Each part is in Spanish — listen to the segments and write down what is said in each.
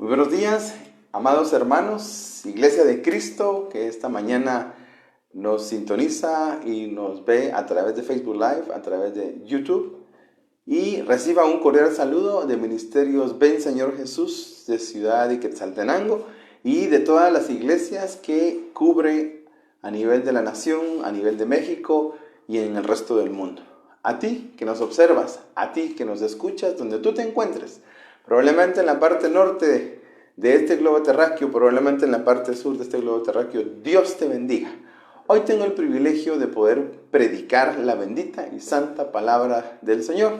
Muy buenos días, amados hermanos, Iglesia de Cristo, que esta mañana nos sintoniza y nos ve a través de Facebook Live, a través de YouTube. Y reciba un cordial saludo de Ministerios Ven Señor Jesús de Ciudad de Quetzaltenango y de todas las iglesias que cubre a nivel de la nación, a nivel de México y en el resto del mundo. A ti que nos observas, a ti que nos escuchas, donde tú te encuentres, probablemente en la parte norte de este globo terráqueo, probablemente en la parte sur de este globo terráqueo, Dios te bendiga. Hoy tengo el privilegio de poder predicar la bendita y santa palabra del Señor.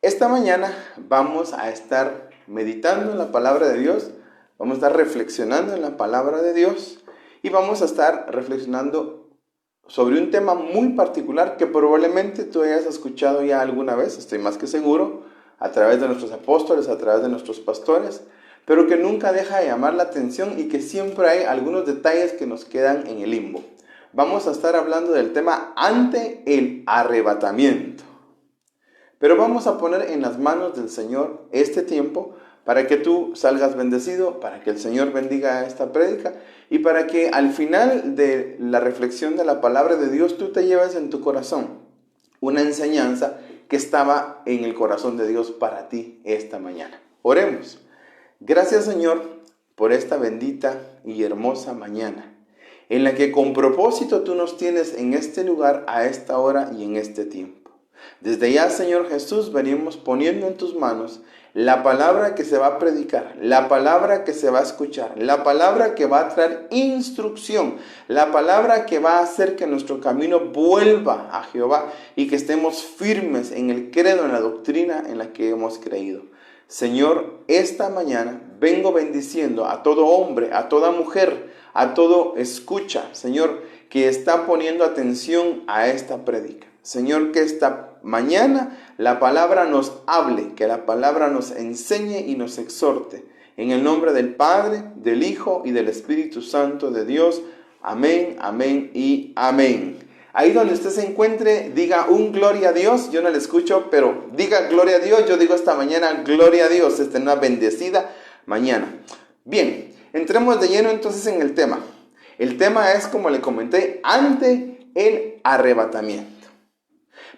Esta mañana vamos a estar meditando en la palabra de Dios, vamos a estar reflexionando en la palabra de Dios y vamos a estar reflexionando sobre un tema muy particular que probablemente tú hayas escuchado ya alguna vez, estoy más que seguro, a través de nuestros apóstoles, a través de nuestros pastores, pero que nunca deja de llamar la atención y que siempre hay algunos detalles que nos quedan en el limbo. Vamos a estar hablando del tema ante el arrebatamiento. Pero vamos a poner en las manos del Señor este tiempo para que tú salgas bendecido, para que el Señor bendiga esta prédica y para que al final de la reflexión de la palabra de Dios tú te lleves en tu corazón una enseñanza que estaba en el corazón de Dios para ti esta mañana. Oremos. Gracias, Señor, por esta bendita y hermosa mañana, en la que con propósito tú nos tienes en este lugar, a esta hora y en este tiempo. Desde ya, Señor Jesús, venimos poniendo en tus manos la palabra que se va a predicar, la palabra que se va a escuchar, la palabra que va a traer instrucción, la palabra que va a hacer que nuestro camino vuelva a Jehová y que estemos firmes en el credo, en la doctrina en la que hemos creído. Señor, esta mañana vengo bendiciendo a todo hombre, a toda mujer, a todo escucha, Señor, que está poniendo atención a esta prédica. Señor, que esta mañana la palabra nos hable, que la palabra nos enseñe y nos exhorte. En el nombre del Padre, del Hijo y del Espíritu Santo de Dios. Amén, amén y amén. Ahí donde usted se encuentre, diga un gloria a Dios. Yo no le escucho, pero diga gloria a Dios. Yo digo esta mañana gloria a Dios. Esta es una bendecida mañana. Bien, entremos de lleno entonces en el tema. El tema es, como le comenté, ante el arrebatamiento.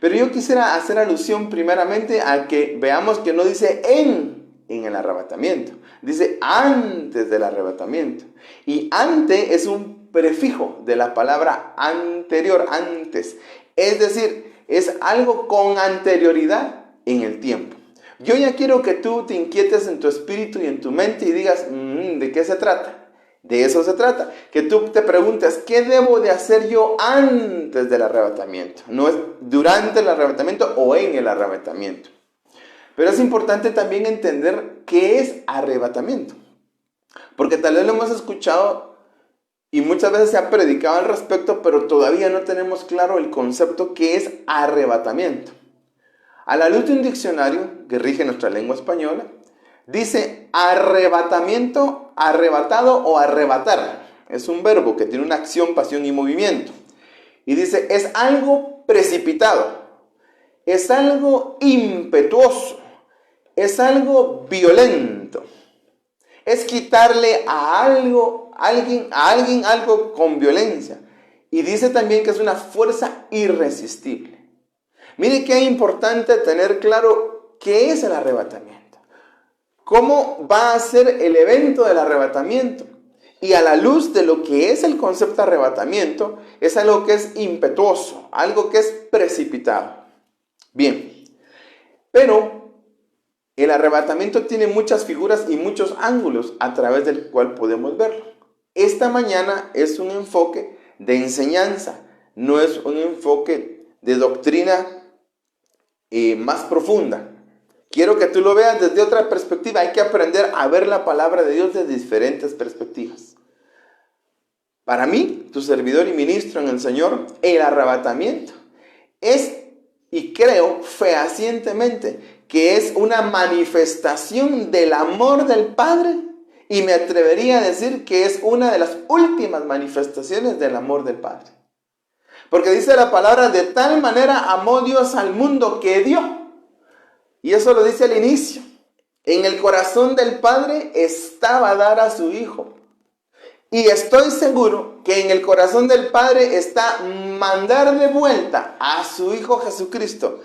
Pero yo quisiera hacer alusión primeramente a que veamos que no dice en el arrebatamiento. Dice antes del arrebatamiento. Y ante es un prefijo de la palabra anterior, antes. Es decir, es algo con anterioridad en el tiempo. Yo ya quiero que tú te inquietes en tu espíritu y en tu mente y digas, ¿de qué se trata? De eso se trata, que tú te preguntes, ¿qué debo de hacer yo antes del arrebatamiento? No es durante el arrebatamiento o en el arrebatamiento. Pero es importante también entender qué es arrebatamiento. Porque tal vez lo hemos escuchado y muchas veces se ha predicado al respecto, pero todavía no tenemos claro el concepto que es arrebatamiento. A la luz de un diccionario que rige nuestra lengua española, dice arrebatamiento, arrebatado o arrebatar. Es un verbo que tiene una acción, pasión y movimiento. Y dice, es algo precipitado, es algo impetuoso, es algo violento. Es quitarle a alguien algo con violencia. Y dice también que es una fuerza irresistible. Mire qué importante tener claro qué es el arrebatamiento. ¿Cómo va a ser el evento del arrebatamiento? Y a la luz de lo que es el concepto de arrebatamiento, es algo que es impetuoso, algo que es precipitado. Bien, pero el arrebatamiento tiene muchas figuras y muchos ángulos a través del cual podemos verlo. Esta mañana es un enfoque de enseñanza, no es un enfoque de doctrina más profunda. Quiero que tú lo veas desde otra perspectiva. Hay que aprender a ver la palabra de Dios desde diferentes perspectivas. Para mí, tu servidor y ministro en el Señor, el arrebatamiento es, y creo fehacientemente, que es una manifestación del amor del Padre, y me atrevería a decir que es una de las últimas manifestaciones del amor del Padre. Porque dice la palabra, de tal manera amó Dios al mundo que dio. Y eso lo dice al inicio. En el corazón del Padre estaba dar a su Hijo. Y estoy seguro que en el corazón del Padre está mandar de vuelta a su Hijo Jesucristo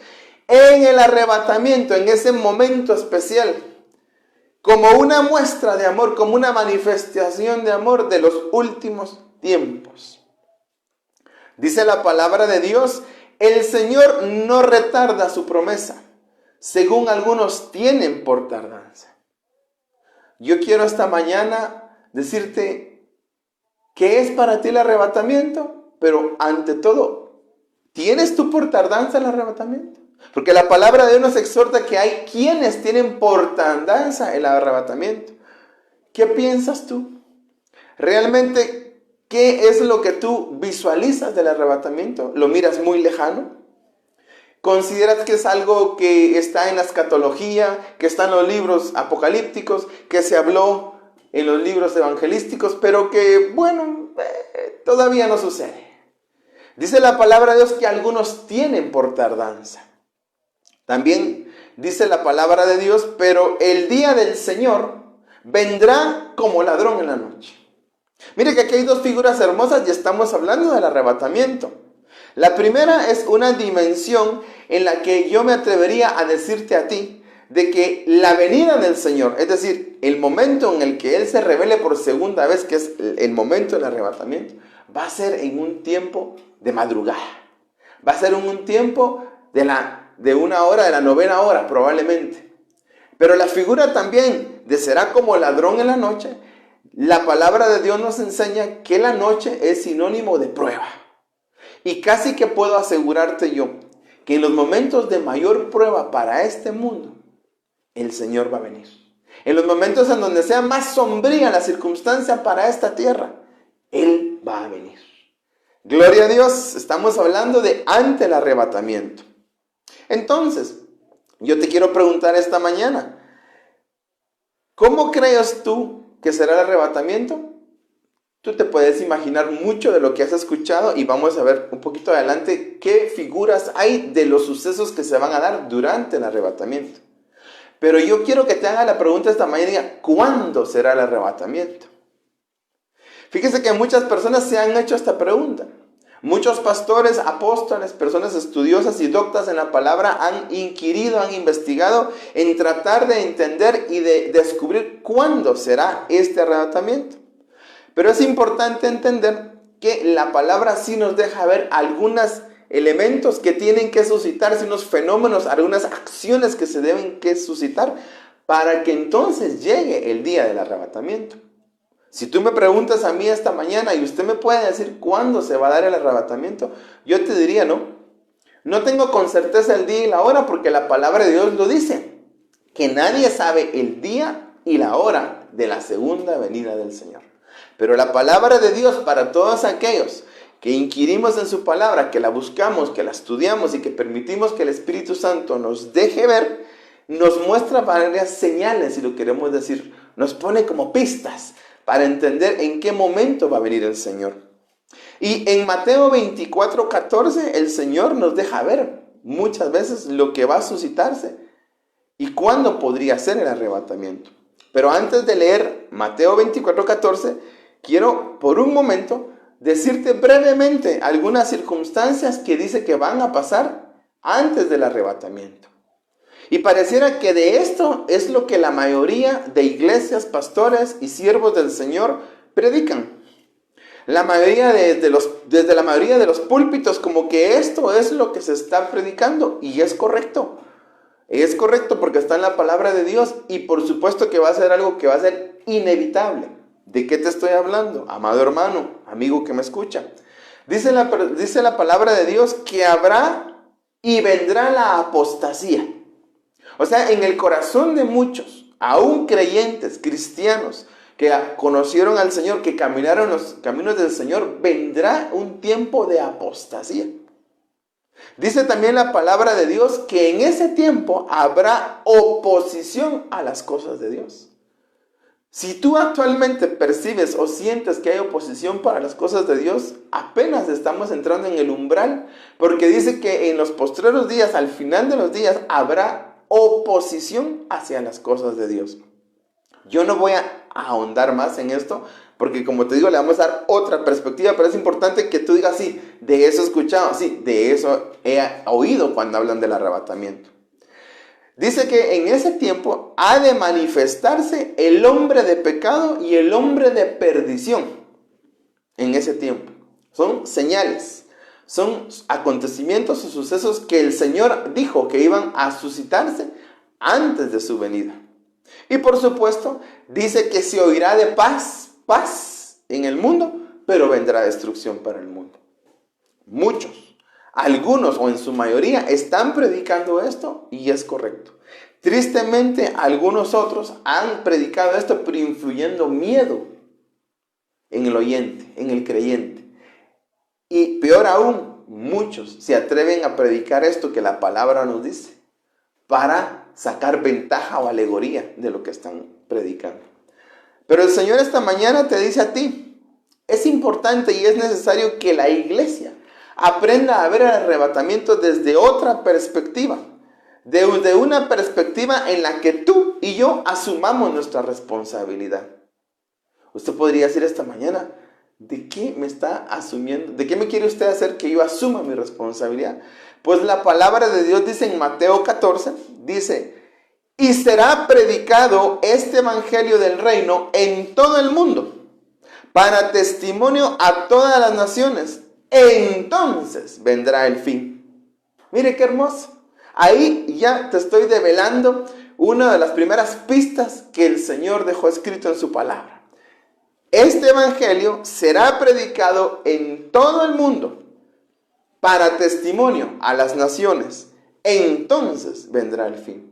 en el arrebatamiento, en ese momento especial, como una muestra de amor, como una manifestación de amor de los últimos tiempos. Dice la palabra de Dios, el Señor no retarda su promesa, según algunos tienen por tardanza. Yo quiero esta mañana decirte que es para ti el arrebatamiento, pero ante todo, ¿tienes tú por tardanza el arrebatamiento? Porque la palabra de Dios nos exhorta que hay quienes tienen por tardanza el arrebatamiento. ¿Qué piensas tú? ¿Realmente qué es lo que tú visualizas del arrebatamiento? ¿Lo miras muy lejano? ¿Consideras que es algo que está en la escatología, que está en los libros apocalípticos, que se habló en los libros evangelísticos, pero que, todavía no sucede? Dice la palabra de Dios que algunos tienen por tardanza. También dice la palabra de Dios, pero el día del Señor vendrá como ladrón en la noche. Mire que aquí hay dos figuras hermosas y estamos hablando del arrebatamiento. La primera es una dimensión en la que yo me atrevería a decirte a ti de que la venida del Señor, es decir, el momento en el que Él se revele por segunda vez, que es el momento del arrebatamiento, va a ser en un tiempo de madrugada. Va a ser en un tiempo de una hora, de la novena hora probablemente. Pero la figura también de será como ladrón en la noche, la palabra de Dios nos enseña que la noche es sinónimo de prueba. Y casi que puedo asegurarte yo que en los momentos de mayor prueba para este mundo, el Señor va a venir. En los momentos en donde sea más sombría la circunstancia para esta tierra, Él va a venir. Gloria a Dios, estamos hablando de ante el arrebatamiento. Entonces, yo te quiero preguntar esta mañana, ¿cómo crees tú que será el arrebatamiento? Tú te puedes imaginar mucho de lo que has escuchado y vamos a ver un poquito adelante qué figuras hay de los sucesos que se van a dar durante el arrebatamiento. Pero yo quiero que te haga la pregunta esta mañana, ¿cuándo será el arrebatamiento? Fíjese que muchas personas se han hecho esta pregunta. Muchos pastores, apóstoles, personas estudiosas y doctas en la palabra han inquirido, han investigado en tratar de entender y de descubrir cuándo será este arrebatamiento. Pero es importante entender que la palabra sí nos deja ver algunos elementos que tienen que suscitarse, unos fenómenos, algunas acciones que se deben que suscitar para que entonces llegue el día del arrebatamiento. Si tú me preguntas a mí esta mañana y usted me puede decir cuándo se va a dar el arrebatamiento, yo te diría no tengo con certeza el día y la hora porque la palabra de Dios lo dice, que nadie sabe el día y la hora de la segunda venida del Señor. Pero la palabra de Dios para todos aquellos que inquirimos en su palabra, que la buscamos, que la estudiamos y que permitimos que el Espíritu Santo nos deje ver, nos muestra varias señales, si lo queremos decir, nos pone como pistas para entender en qué momento va a venir el Señor. Y en Mateo 24:14 el Señor nos deja ver muchas veces lo que va a suscitarse y cuándo podría ser el arrebatamiento. Pero antes de leer Mateo 24:14, quiero por un momento decirte brevemente algunas circunstancias que dice que van a pasar antes del arrebatamiento. Y pareciera que de esto es lo que la mayoría de iglesias, pastores y siervos del Señor predican. La mayoría desde la mayoría de los púlpitos como que esto es lo que se está predicando y es correcto. Es correcto porque está en la palabra de Dios y por supuesto que va a ser algo que va a ser inevitable. ¿De qué te estoy hablando? Amado hermano, amigo que me escucha. Dice la palabra de Dios que habrá y vendrá la apostasía. O sea, en el corazón de muchos, aún creyentes, cristianos, que conocieron al Señor, que caminaron los caminos del Señor, vendrá un tiempo de apostasía. Dice también la palabra de Dios que en ese tiempo habrá oposición a las cosas de Dios. Si tú actualmente percibes o sientes que hay oposición para las cosas de Dios, apenas estamos entrando en el umbral, porque dice que en los postreros días, al final de los días, habrá oposición hacia las cosas de Dios. Yo no voy a ahondar más en esto, porque como te digo, le vamos a dar otra perspectiva, pero es importante que tú digas, sí, de eso he escuchado, sí, de eso he oído cuando hablan del arrebatamiento. Dice que en ese tiempo ha de manifestarse el hombre de pecado y el hombre de perdición. En ese tiempo. Son señales, son acontecimientos o sucesos que el Señor dijo que iban a suscitarse antes de su venida. Y por supuesto, dice que se oirá de paz, paz en el mundo, pero vendrá destrucción para el mundo. Muchos, algunos o en su mayoría están predicando esto y es correcto. Tristemente, algunos otros han predicado esto, pero influyendo miedo en el oyente, en el creyente. Y peor aún, muchos se atreven a predicar esto que la palabra nos dice para sacar ventaja o alegoría de lo que están predicando. Pero el Señor esta mañana te dice a ti, es importante y es necesario que la iglesia aprenda a ver el arrebatamiento desde otra perspectiva, desde una perspectiva en la que tú y yo asumamos nuestra responsabilidad. Usted podría decir esta mañana, ¿de qué me está asumiendo? ¿De qué me quiere usted hacer que yo asuma mi responsabilidad? Pues la palabra de Dios dice en Mateo 14, dice, y será predicado este evangelio del reino en todo el mundo, para testimonio a todas las naciones. Entonces vendrá el fin. Mire qué hermoso. Ahí ya te estoy develando una de las primeras pistas que el Señor dejó escrito en su palabra. Este evangelio será predicado en todo el mundo para testimonio a las naciones. Entonces vendrá el fin.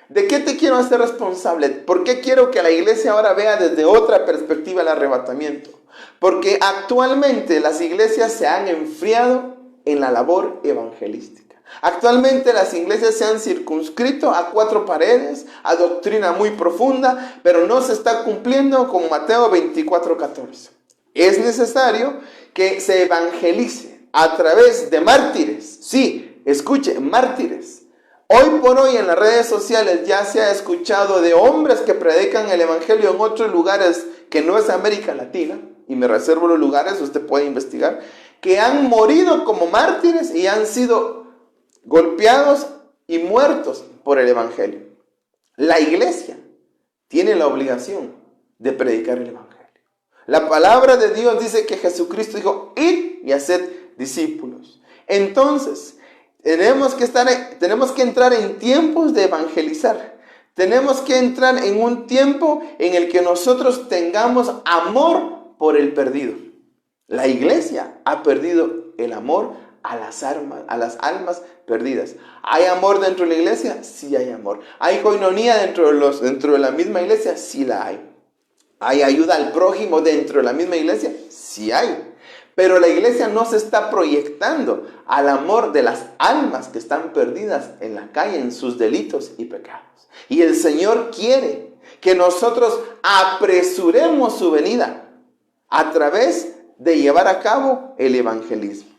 ¿De qué te quiero hacer responsable? ¿Por qué quiero que la iglesia ahora vea desde otra perspectiva el arrebatamiento? Porque actualmente las iglesias se han enfriado en la labor evangelística. Actualmente las iglesias se han circunscrito a 4 paredes, a doctrina muy profunda, pero no se está cumpliendo con Mateo 24:14. Es necesario que se evangelice a través de mártires. Sí, escuche, mártires. Hoy por hoy en las redes sociales ya se ha escuchado de hombres que predican el evangelio en otros lugares que no es América Latina, y me reservo los lugares, usted puede investigar, que han morido como mártires y han sido golpeados y muertos por el evangelio. La iglesia tiene la obligación de predicar el evangelio. La palabra de Dios dice que Jesucristo dijo, id y haced discípulos. Entonces, tenemos que entrar en tiempos de evangelizar. Tenemos que entrar en un tiempo en el que nosotros tengamos amor por el perdido. La iglesia ha perdido el amor a las almas perdidas. ¿Hay amor dentro de la iglesia? Sí hay amor. ¿Hay coinonía dentro de la misma iglesia? Sí la hay. ¿Hay ayuda al prójimo dentro de la misma iglesia? Sí hay. Pero la iglesia no se está proyectando al amor de las almas que están perdidas en la calle en sus delitos y pecados. Y el Señor quiere que nosotros apresuremos su venida a través de llevar a cabo el evangelismo.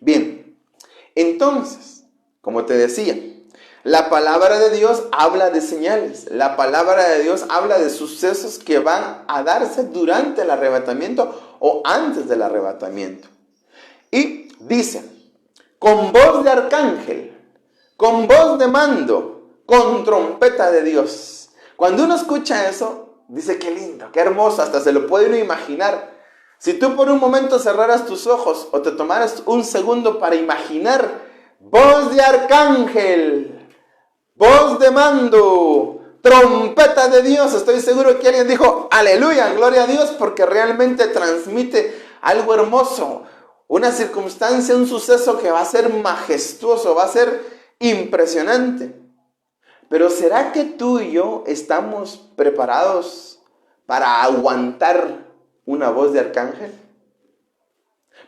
Bien, entonces, como te decía, la palabra de Dios habla de señales. La palabra de Dios habla de sucesos que van a darse durante el arrebatamiento o antes del arrebatamiento. Y dice, con voz de arcángel, con voz de mando, con trompeta de Dios. Cuando uno escucha eso, dice qué lindo, qué hermoso, hasta se lo puede uno imaginar. Si tú por un momento cerraras tus ojos o te tomaras un segundo para imaginar voz de arcángel, voz de mando, trompeta de Dios, estoy seguro que alguien dijo aleluya, gloria a Dios, porque realmente transmite algo hermoso, una circunstancia, un suceso que va a ser majestuoso, va a ser impresionante. Pero ¿será que tú y yo estamos preparados para aguantar una voz de arcángel?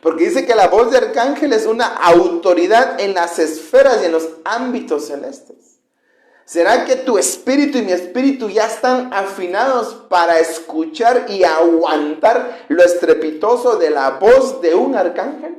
Porque dice que la voz de arcángel es una autoridad en las esferas y en los ámbitos celestes. ¿Será que tu espíritu y mi espíritu ya están afinados para escuchar y aguantar lo estrepitoso de la voz de un arcángel?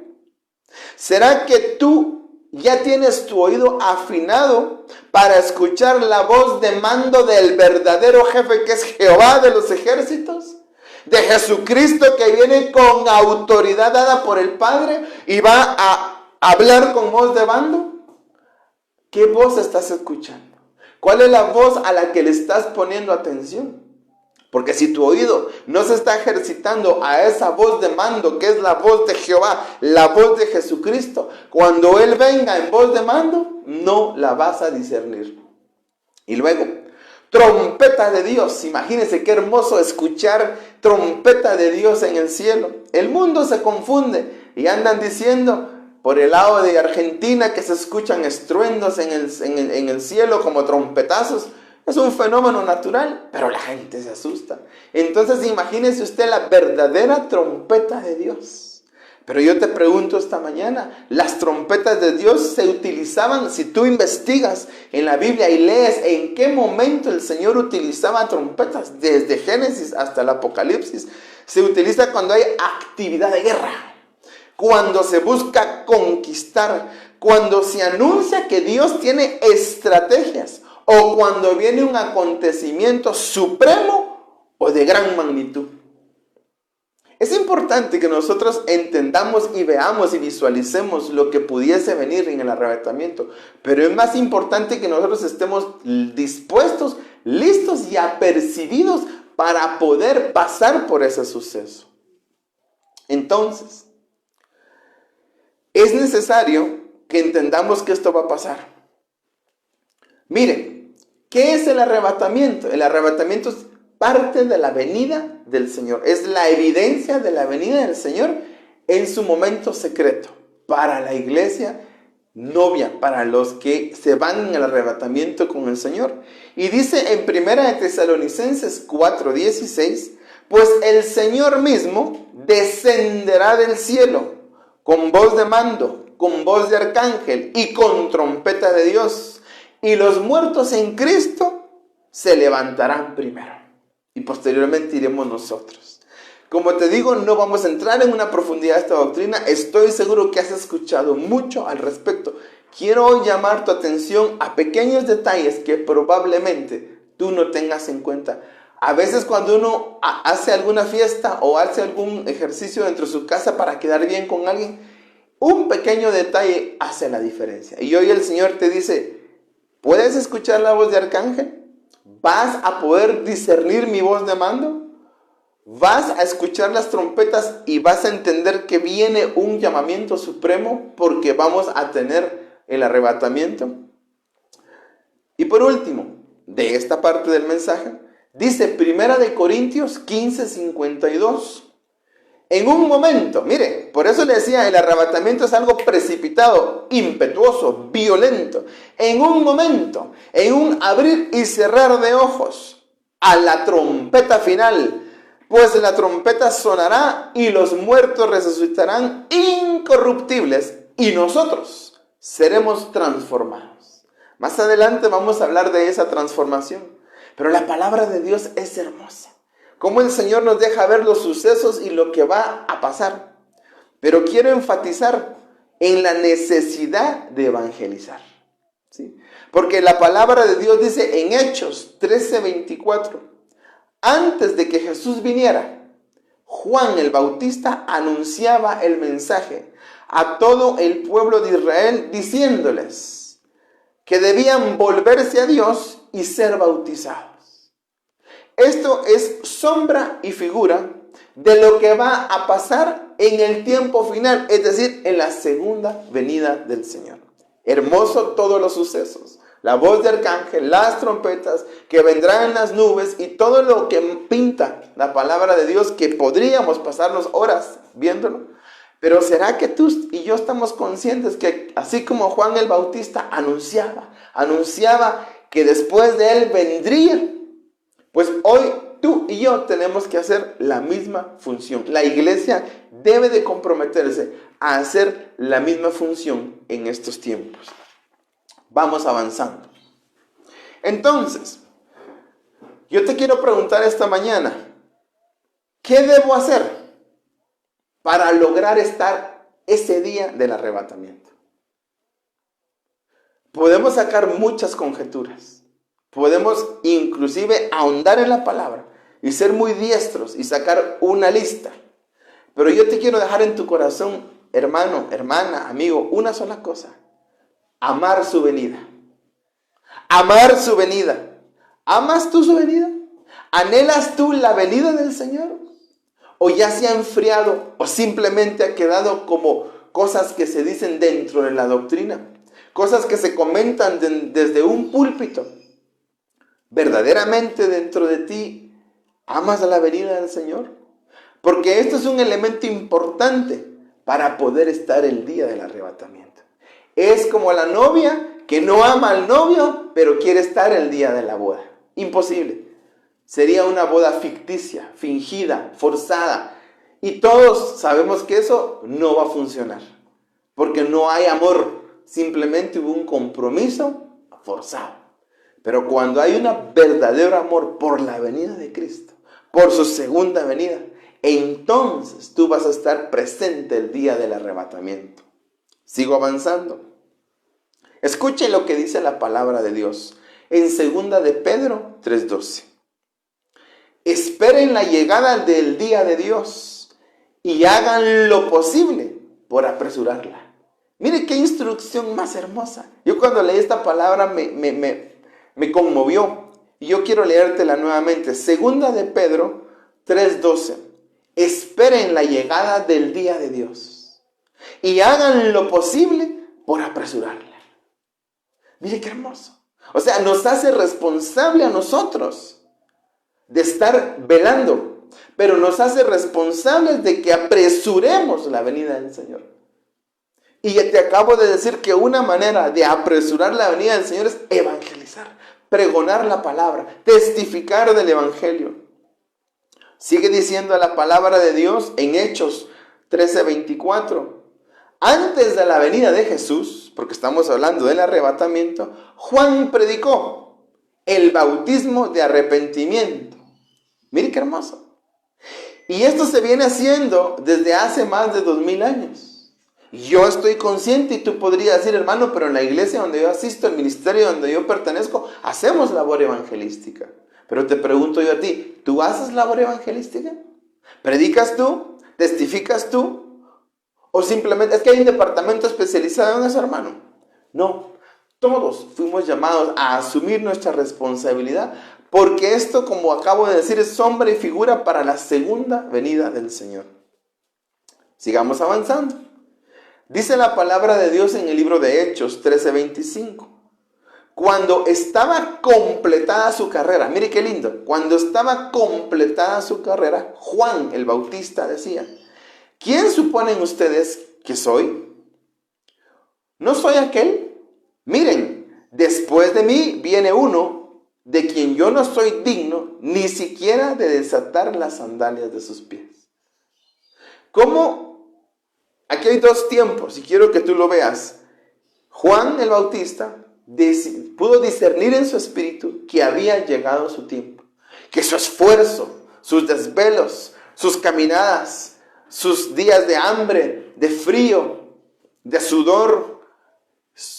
¿Será que tú ¿Ya tienes tu oído afinado para escuchar la voz de mando del verdadero jefe, que es Jehová de los ejércitos? De Jesucristo, que viene con autoridad dada por el Padre y va a hablar con voz de mando. ¿Qué voz estás escuchando? ¿Cuál es la voz a la que le estás poniendo atención? Porque si tu oído no se está ejercitando a esa voz de mando, que es la voz de Jehová, la voz de Jesucristo, cuando Él venga en voz de mando, no la vas a discernir. Y luego, trompeta de Dios. Imagínense qué hermoso escuchar trompeta de Dios en el cielo. El mundo se confunde y andan diciendo por el lado de Argentina que se escuchan estruendos en el cielo como trompetazos. Es un fenómeno natural, pero la gente se asusta. Entonces imagínese usted la verdadera trompeta de Dios. Pero yo te pregunto esta mañana, las trompetas de Dios se utilizaban, si tú investigas en la Biblia y lees en qué momento el Señor utilizaba trompetas, desde Génesis hasta el Apocalipsis, se utiliza cuando hay actividad de guerra, cuando se busca conquistar, cuando se anuncia que Dios tiene estrategias, o cuando viene un acontecimiento supremo o de gran magnitud. Es importante que nosotros entendamos y veamos y visualicemos lo que pudiese venir en el arrebatamiento, pero es más importante que nosotros estemos dispuestos, listos y apercibidos para poder pasar por ese suceso. Entonces, es necesario que entendamos que esto va a pasar. Miren, ¿qué es el arrebatamiento? El arrebatamiento es parte de la venida del Señor. Es la evidencia de la venida del Señor en su momento secreto. Para la iglesia novia, para los que se van en el arrebatamiento con el Señor. Y dice en 1 Tesalonicenses 4:16, pues el Señor mismo descenderá del cielo con voz de mando, con voz de arcángel y con trompeta de Dios. Y los muertos en Cristo se levantarán primero. Y posteriormente iremos nosotros. Como te digo, no vamos a entrar en una profundidad de esta doctrina. Estoy seguro que has escuchado mucho al respecto. Quiero hoy llamar tu atención a pequeños detalles que probablemente tú no tengas en cuenta. A veces cuando uno hace alguna fiesta o hace algún ejercicio dentro de su casa para quedar bien con alguien, un pequeño detalle hace la diferencia. Y hoy el Señor te dice, ¿puedes escuchar la voz de arcángel? ¿Vas a poder discernir mi voz de mando? ¿Vas a escuchar las trompetas y vas a entender que viene un llamamiento supremo porque vamos a tener el arrebatamiento? Y por último, de esta parte del mensaje, dice 1 Corintios 15:52. En un momento, mire, por eso le decía, el arrebatamiento es algo precipitado, impetuoso, violento. En un momento, en un abrir y cerrar de ojos, a la trompeta final, pues la trompeta sonará y los muertos resucitarán incorruptibles y nosotros seremos transformados. Más adelante vamos a hablar de esa transformación, pero la palabra de Dios es hermosa. Cómo el Señor nos deja ver los sucesos y lo que va a pasar. Pero quiero enfatizar en la necesidad de evangelizar, ¿sí? Porque la palabra de Dios dice en Hechos 13:24, antes de que Jesús viniera, Juan el Bautista anunciaba el mensaje a todo el pueblo de Israel diciéndoles que debían volverse a Dios y ser bautizados. Esto es sombra y figura de lo que va a pasar en el tiempo final, es decir, en la segunda venida del Señor. Hermoso todos los sucesos, la voz de arcángel, las trompetas que vendrán en las nubes y todo lo que pinta la palabra de Dios, que podríamos pasarnos horas viéndolo. Pero ¿será que tú y yo estamos conscientes que así como Juan el Bautista anunciaba que después de él vendría? Pues hoy tú y yo tenemos que hacer la misma función. La iglesia debe de comprometerse a hacer la misma función en estos tiempos. Vamos avanzando. Entonces, yo te quiero preguntar esta mañana, ¿qué debo hacer para lograr estar ese día del arrebatamiento? podemos sacar muchas conjeturas. Podemos inclusive ahondar en la palabra y ser muy diestros y sacar una lista. Pero yo te quiero dejar en tu corazón, hermano, hermana, amigo, una sola cosa. Amar su venida. Amar su venida. ¿Amas tú su venida? ¿Anhelas tú la venida del Señor? ¿O ya se ha enfriado o simplemente ha quedado como cosas que se dicen dentro de la doctrina? Cosas que se comentan desde un púlpito. ¿Verdaderamente dentro de ti amas la venida del Señor? Porque esto es un elemento importante para poder estar el día del arrebatamiento. Es como la novia que no ama al novio, pero quiere estar el día de la boda. Imposible. Sería una boda ficticia, fingida, forzada. Y todos sabemos que eso no va a funcionar. Porque no hay amor. Simplemente hubo un compromiso forzado. Pero cuando hay un verdadero amor por la venida de Cristo, por su segunda venida, entonces tú vas a estar presente el día del arrebatamiento. Sigo avanzando. Escuchen lo que dice la palabra de Dios en 2 de Pedro 3:12. Esperen la llegada del día de Dios y hagan lo posible por apresurarla. Mire qué instrucción más hermosa. Yo cuando leí esta palabra me conmovió. Y yo quiero leértela nuevamente. 2 de Pedro 3:12. Esperen la llegada del día de Dios y hagan lo posible por apresurarla. Mire qué hermoso. O sea, nos hace responsable a nosotros de estar velando, pero nos hace responsables de que apresuremos la venida del Señor. Y te acabo de decir que una manera de apresurar la venida del Señor es evangelizar, pregonar la palabra, testificar del evangelio. Sigue diciendo la palabra de Dios en Hechos 13:24. Antes de la venida de Jesús, porque estamos hablando del arrebatamiento, Juan predicó el bautismo de arrepentimiento. Mire qué hermoso. Y esto se viene haciendo desde hace más de 2000 años. Yo estoy consciente y tú podrías decir, hermano, pero en la iglesia donde yo asisto, el ministerio donde yo pertenezco, hacemos labor evangelística. Pero te pregunto yo a ti, ¿tú haces labor evangelística? ¿Predicas tú? ¿Testificas tú? ¿O simplemente es que hay un departamento especializado en eso, hermano? No, todos fuimos llamados a asumir nuestra responsabilidad, porque esto, como acabo de decir, es sombra y figura para la segunda venida del Señor. Sigamos avanzando. Dice la palabra de Dios en el libro de Hechos 13:25. Cuando estaba completada su carrera, mire qué lindo, cuando estaba completada su carrera, Juan el Bautista decía, ¿quién suponen ustedes que soy? ¿No soy aquel? Miren, después de mí viene uno de quien yo no soy digno ni siquiera de desatar las sandalias de sus pies. ¿Cómo? Aquí hay dos tiempos y quiero que tú lo veas. Juan el Bautista pudo discernir en su espíritu que había llegado su tiempo, que su esfuerzo, sus desvelos, sus caminadas, sus días de hambre, de frío, de sudor,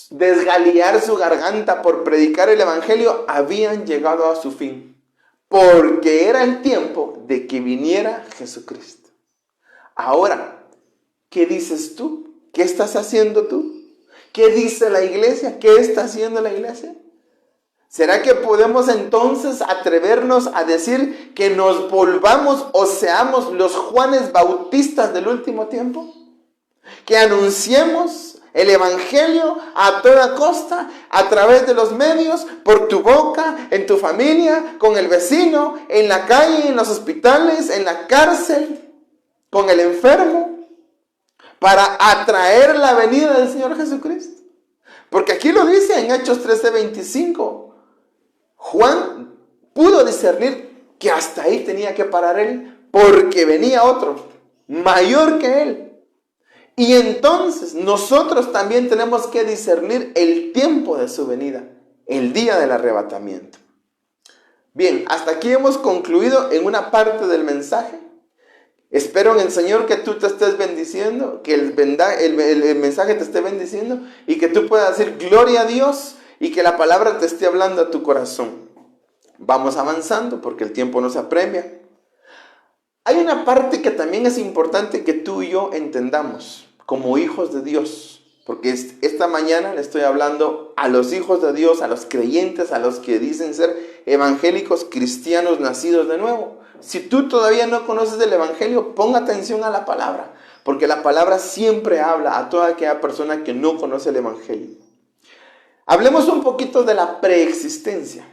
desgalear su garganta por predicar el evangelio, habían llegado a su fin, porque era el tiempo de que viniera Jesucristo. Ahora, ¿qué dices tú? ¿Qué estás haciendo tú? ¿Qué dice la iglesia? ¿Qué está haciendo la iglesia? ¿Será que podemos entonces atrevernos a decir que nos volvamos o seamos los Juanes Bautistas del último tiempo? Que anunciemos el evangelio a toda costa, a través de los medios, por tu boca, en tu familia, con el vecino, en la calle, en los hospitales, en la cárcel, con el enfermo, para atraer la venida del Señor Jesucristo. Porque aquí lo dice en Hechos 13:25. Juan pudo discernir que hasta ahí tenía que parar él, porque venía otro, mayor que él. Y entonces nosotros también tenemos que discernir el tiempo de su venida, el día del arrebatamiento. Bien, hasta aquí hemos concluido en una parte del mensaje Espero en el Señor que tú te estés bendiciendo, que el mensaje te esté bendiciendo y que tú puedas decir gloria a Dios y que la palabra te esté hablando a tu corazón. Vamos avanzando porque el tiempo nos apremia. Hay una parte que también es importante que tú y yo entendamos como hijos de Dios, porque esta mañana le estoy hablando a los hijos de Dios, a los creyentes, a los que dicen ser evangélicos cristianos nacidos de nuevo. Si tú todavía no conoces el evangelio, pon atención a la palabra, porque la palabra siempre habla a toda aquella persona que no conoce el evangelio. Hablemos un poquito de la preexistencia.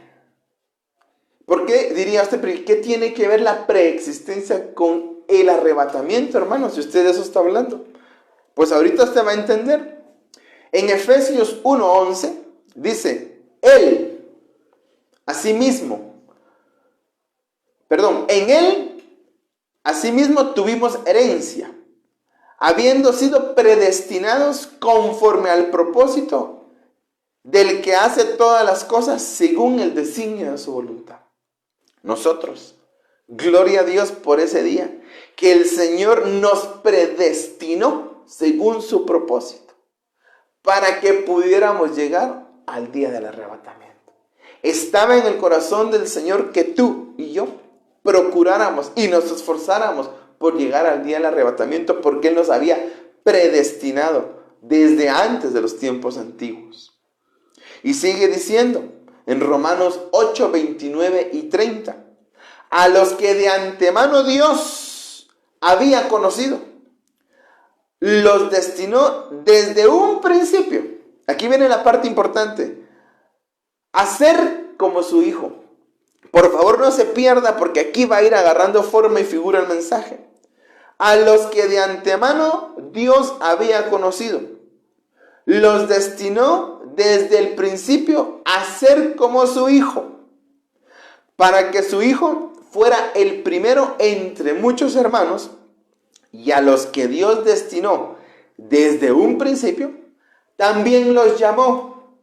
¿Por qué diría usted, qué tiene que ver la preexistencia con el arrebatamiento, hermano? Si usted de eso está hablando, pues ahorita usted va a entender. En Efesios 1:11 dice, en Él, asimismo tuvimos herencia, habiendo sido predestinados conforme al propósito del que hace todas las cosas según el designio de su voluntad. Nosotros, gloria a Dios por ese día, que el Señor nos predestinó según su propósito, para que pudiéramos llegar al día del arrebatamiento. Estaba en el corazón del Señor que tú y yo procuráramos y nos esforzáramos por llegar al día del arrebatamiento, porque Él nos había predestinado desde antes de los tiempos antiguos. Y sigue diciendo en Romanos 8, 29 y 30, a los que de antemano Dios había conocido, los destinó desde un principio. Aquí viene la parte importante, a ser como su Hijo. Por favor, no se pierda, porque aquí va a ir agarrando forma y figura el mensaje. A los que de antemano Dios había conocido, los destinó desde el principio a ser como su Hijo, para que su Hijo fuera el primero entre muchos hermanos. Y a los que Dios destinó desde un principio, también los llamó.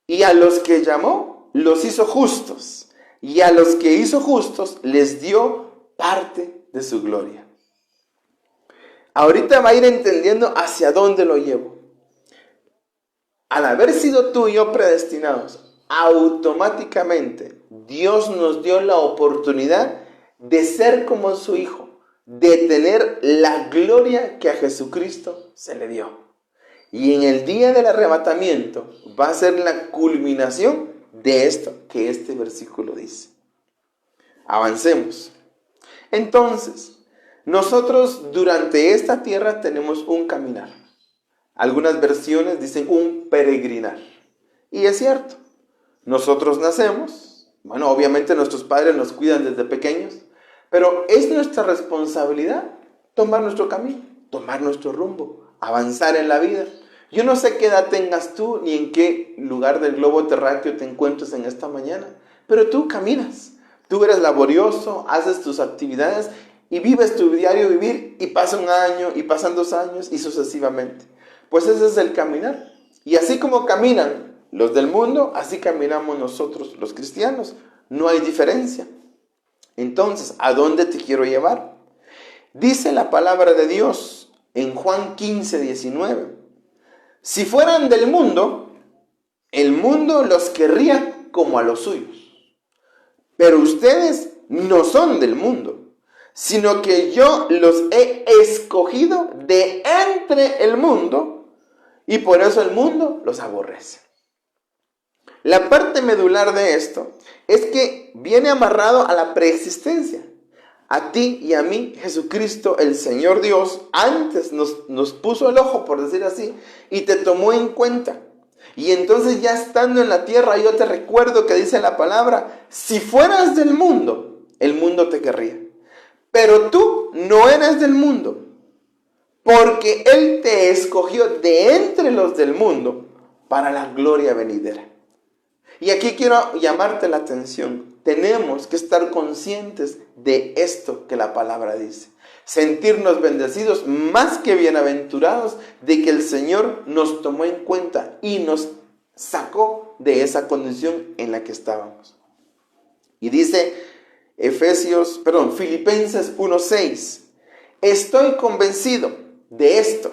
Y a los que llamó, los hizo justos. Y a los que hizo justos, les dio parte de su gloria. Ahorita va a ir entendiendo hacia dónde lo llevo. Al haber sido tú y yo predestinados, automáticamente Dios nos dio la oportunidad de ser como su Hijo, de tener la gloria que a Jesucristo se le dio. Y en el día del arrebatamiento va a ser la culminación de esto que este versículo dice. Avancemos. Entonces, nosotros durante esta tierra tenemos un caminar. Algunas versiones dicen un peregrinar. Y es cierto, nosotros nacemos, bueno, obviamente nuestros padres nos cuidan desde pequeños, pero es nuestra responsabilidad tomar nuestro camino, tomar nuestro rumbo, avanzar en la vida. Yo no sé qué edad tengas tú, ni en qué lugar del globo terráqueo te encuentres en esta mañana, pero tú caminas, tú eres laborioso, haces tus actividades y vives tu diario vivir, y pasa un año, y pasan 2 años, y sucesivamente. Pues ese es el caminar. Y así como caminan los del mundo, así caminamos nosotros los cristianos. No hay diferencia. Entonces, ¿a dónde te quiero llevar? Dice la palabra de Dios en Juan 15, 19. Si fueran del mundo, el mundo los querría como a los suyos. Pero ustedes no son del mundo, sino que yo los he escogido de entre el mundo, y por eso el mundo los aborrece. La parte medular de esto es que viene amarrado a la preexistencia. A ti y a mí, Jesucristo, el Señor Dios, antes nos puso el ojo, por decir así, y te tomó en cuenta. Y entonces, ya estando en la tierra, yo te recuerdo que dice la palabra, si fueras del mundo, el mundo te querría. Pero tú no eres del mundo, porque Él te escogió de entre los del mundo para la gloria venidera. Y aquí quiero llamarte la atención. Tenemos que estar conscientes de esto que la palabra dice. Sentirnos bendecidos, más que bienaventurados, de que el Señor nos tomó en cuenta y nos sacó de esa condición en la que estábamos. Y dice Filipenses 1:6. Estoy convencido de esto.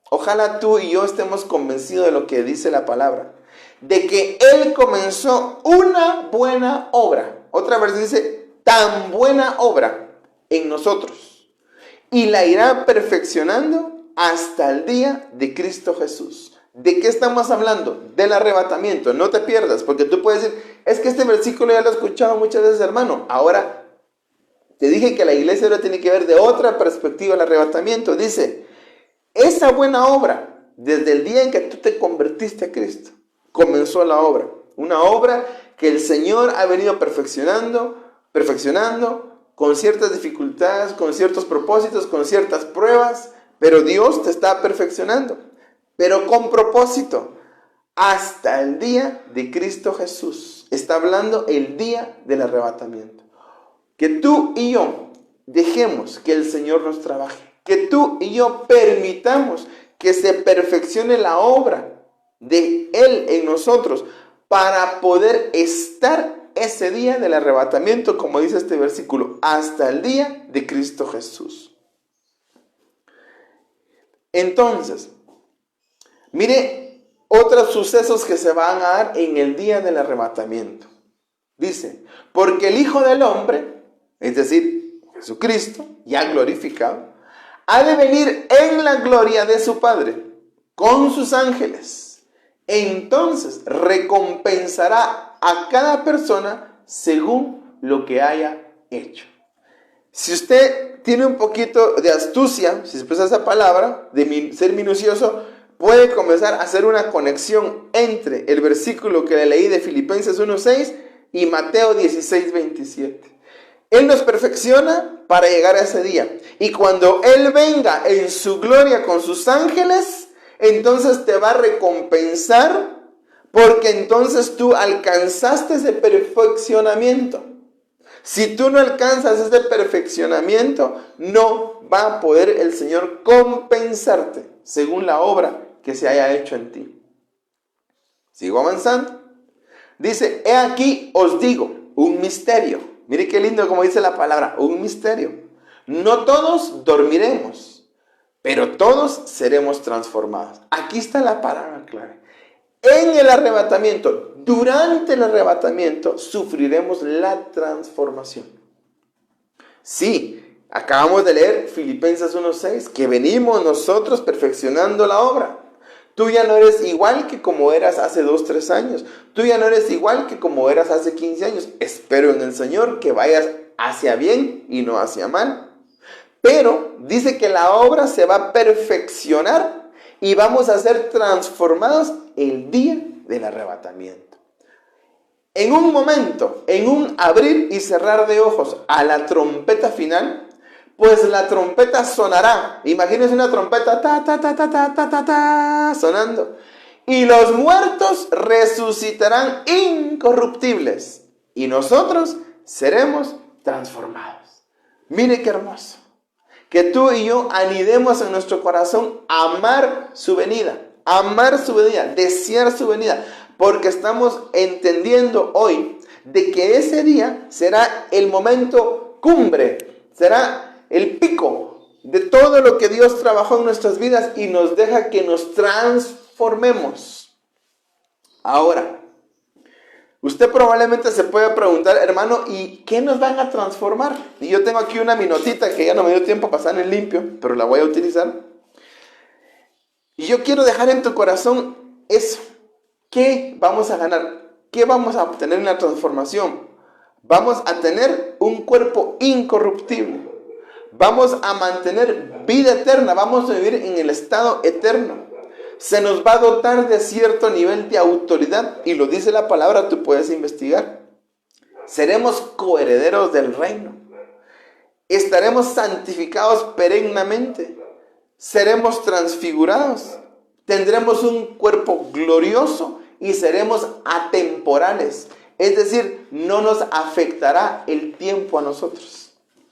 Ojalá tú y yo estemos convencidos de lo que dice la palabra. De que Él comenzó una buena obra. Otra versión dice, tan buena obra en nosotros. Y la irá perfeccionando hasta el día de Cristo Jesús. ¿De qué estamos hablando? Del arrebatamiento. No te pierdas, porque tú puedes decir, es que este versículo ya lo he escuchado muchas veces, hermano. Ahora, te dije que la iglesia ahora tiene que ver de otra perspectiva el arrebatamiento. Dice, esa buena obra, desde el día en que tú te convertiste a Cristo, comenzó la obra. Una obra que el Señor ha venido perfeccionando, con ciertas dificultades, con ciertos propósitos, con ciertas pruebas, pero Dios te está perfeccionando, pero con propósito, hasta el día de Cristo Jesús. Está hablando el día del arrebatamiento. Que tú y yo dejemos que el Señor nos trabaje, que tú y yo permitamos que se perfeccione la obra de Él en nosotros para poder estar ese día del arrebatamiento, como dice este versículo, hasta el día de Cristo Jesús. Entonces, mire otros sucesos que se van a dar en el día del arrebatamiento. Dice, porque el Hijo del Hombre, es decir, Jesucristo, ya glorificado, ha de venir en la gloria de su Padre, con sus ángeles. Entonces recompensará a cada persona según lo que haya hecho. Si usted tiene un poquito de astucia, si se usa esa palabra, de ser minucioso, puede comenzar a hacer una conexión entre el versículo que le leí de Filipenses 1:6 y Mateo 16:27. Él nos perfecciona para llegar a ese día. Y cuando Él venga en su gloria con sus ángeles, entonces te va a recompensar, porque entonces tú alcanzaste ese perfeccionamiento. Si tú no alcanzas ese perfeccionamiento, no va a poder el Señor compensarte según la obra que se haya hecho en ti. Sigo avanzando. Dice, he aquí os digo un misterio. Mire qué lindo como dice la palabra, un misterio. No todos dormiremos, pero todos seremos transformados. Aquí está la palabra clave. En el arrebatamiento, durante el arrebatamiento, sufriremos la transformación. Sí, acabamos de leer Filipenses 1:6, que venimos nosotros perfeccionando la obra. Tú ya no eres igual que como eras hace 2-3 años. Tú ya no eres igual que como eras hace 15 años. Espero en el Señor que vayas hacia bien y no hacia mal. Pero dice que la obra se va a perfeccionar y vamos a ser transformados el día del arrebatamiento. En un momento, en un abrir y cerrar de ojos a la trompeta final, pues la trompeta sonará. Imagínense una trompeta ta, ta, ta, ta, ta, ta, ta, ta, sonando. Y los muertos resucitarán incorruptibles. Y nosotros seremos transformados. Mire qué hermoso. Que tú y yo anidemos en nuestro corazón amar su venida. Amar su venida, desear su venida. Porque estamos entendiendo hoy de que ese día será el momento cumbre. Será el pico de todo lo que Dios trabajó en nuestras vidas y nos deja que nos transformemos. Ahora, usted probablemente se puede preguntar, hermano, ¿y qué nos van a transformar? Y yo tengo aquí una minotita que ya no me dio tiempo a pasar en limpio, pero la voy a utilizar. Y yo quiero dejar en tu corazón eso. ¿Qué vamos a ganar? ¿Qué vamos a obtener en la transformación? Vamos a tener un cuerpo incorruptible. Vamos a mantener vida eterna. Vamos a vivir en el estado eterno. Se nos va a dotar de cierto nivel de autoridad. Y lo dice la palabra, tú puedes investigar. Seremos coherederos del reino. Estaremos santificados perennemente. Seremos transfigurados. Tendremos un cuerpo glorioso y seremos atemporales. Es decir, no nos afectará el tiempo a nosotros.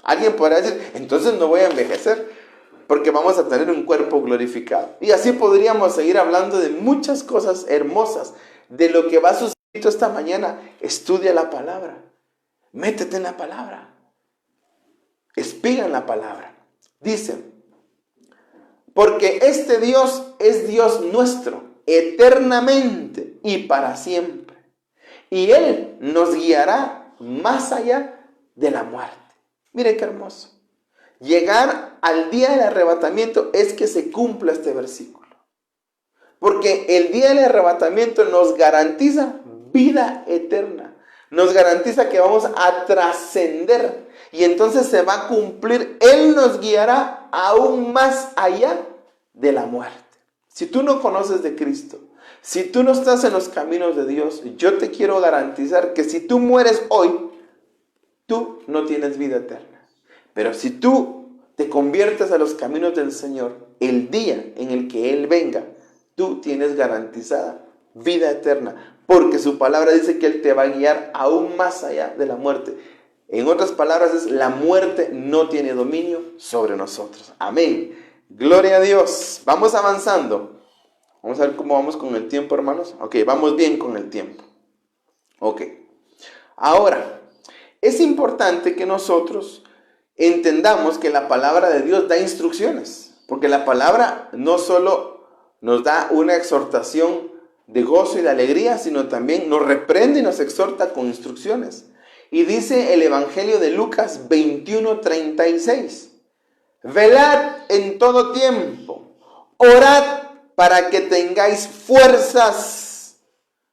Alguien podrá decir, entonces no voy a envejecer, porque vamos a tener un cuerpo glorificado. Y así podríamos seguir hablando de muchas cosas hermosas, de lo que va a suceder esta mañana. Estudia la palabra, métete en la palabra, espiga en la palabra. Dice, porque este Dios es Dios nuestro, eternamente y para siempre. Y Él nos guiará más allá de la muerte. Mire qué hermoso. Llegar al día del arrebatamiento es que se cumpla este versículo. Porque el día del arrebatamiento nos garantiza vida eterna. Nos garantiza que vamos a trascender. Y entonces se va a cumplir. Él nos guiará aún más allá de la muerte. Si tú no conoces de Cristo, si tú no estás en los caminos de Dios, yo te quiero garantizar que si tú mueres hoy, tú no tienes vida eterna. Pero si tú te conviertes a los caminos del Señor, el día en el que Él venga, tú tienes garantizada vida eterna. Porque su palabra dice que Él te va a guiar aún más allá de la muerte. En otras palabras, es la muerte no tiene dominio sobre nosotros. Amén. Gloria a Dios. Vamos avanzando. Vamos a ver cómo vamos con el tiempo, hermanos. Ok, vamos bien con el tiempo. Ok. Ahora, es importante que nosotros entendamos que la palabra de Dios da instrucciones. Porque la palabra no solo nos da una exhortación de gozo y de alegría, sino también nos reprende y nos exhorta con instrucciones. Y dice el Evangelio de Lucas 21:36. Velad en todo tiempo, orad para que tengáis fuerzas.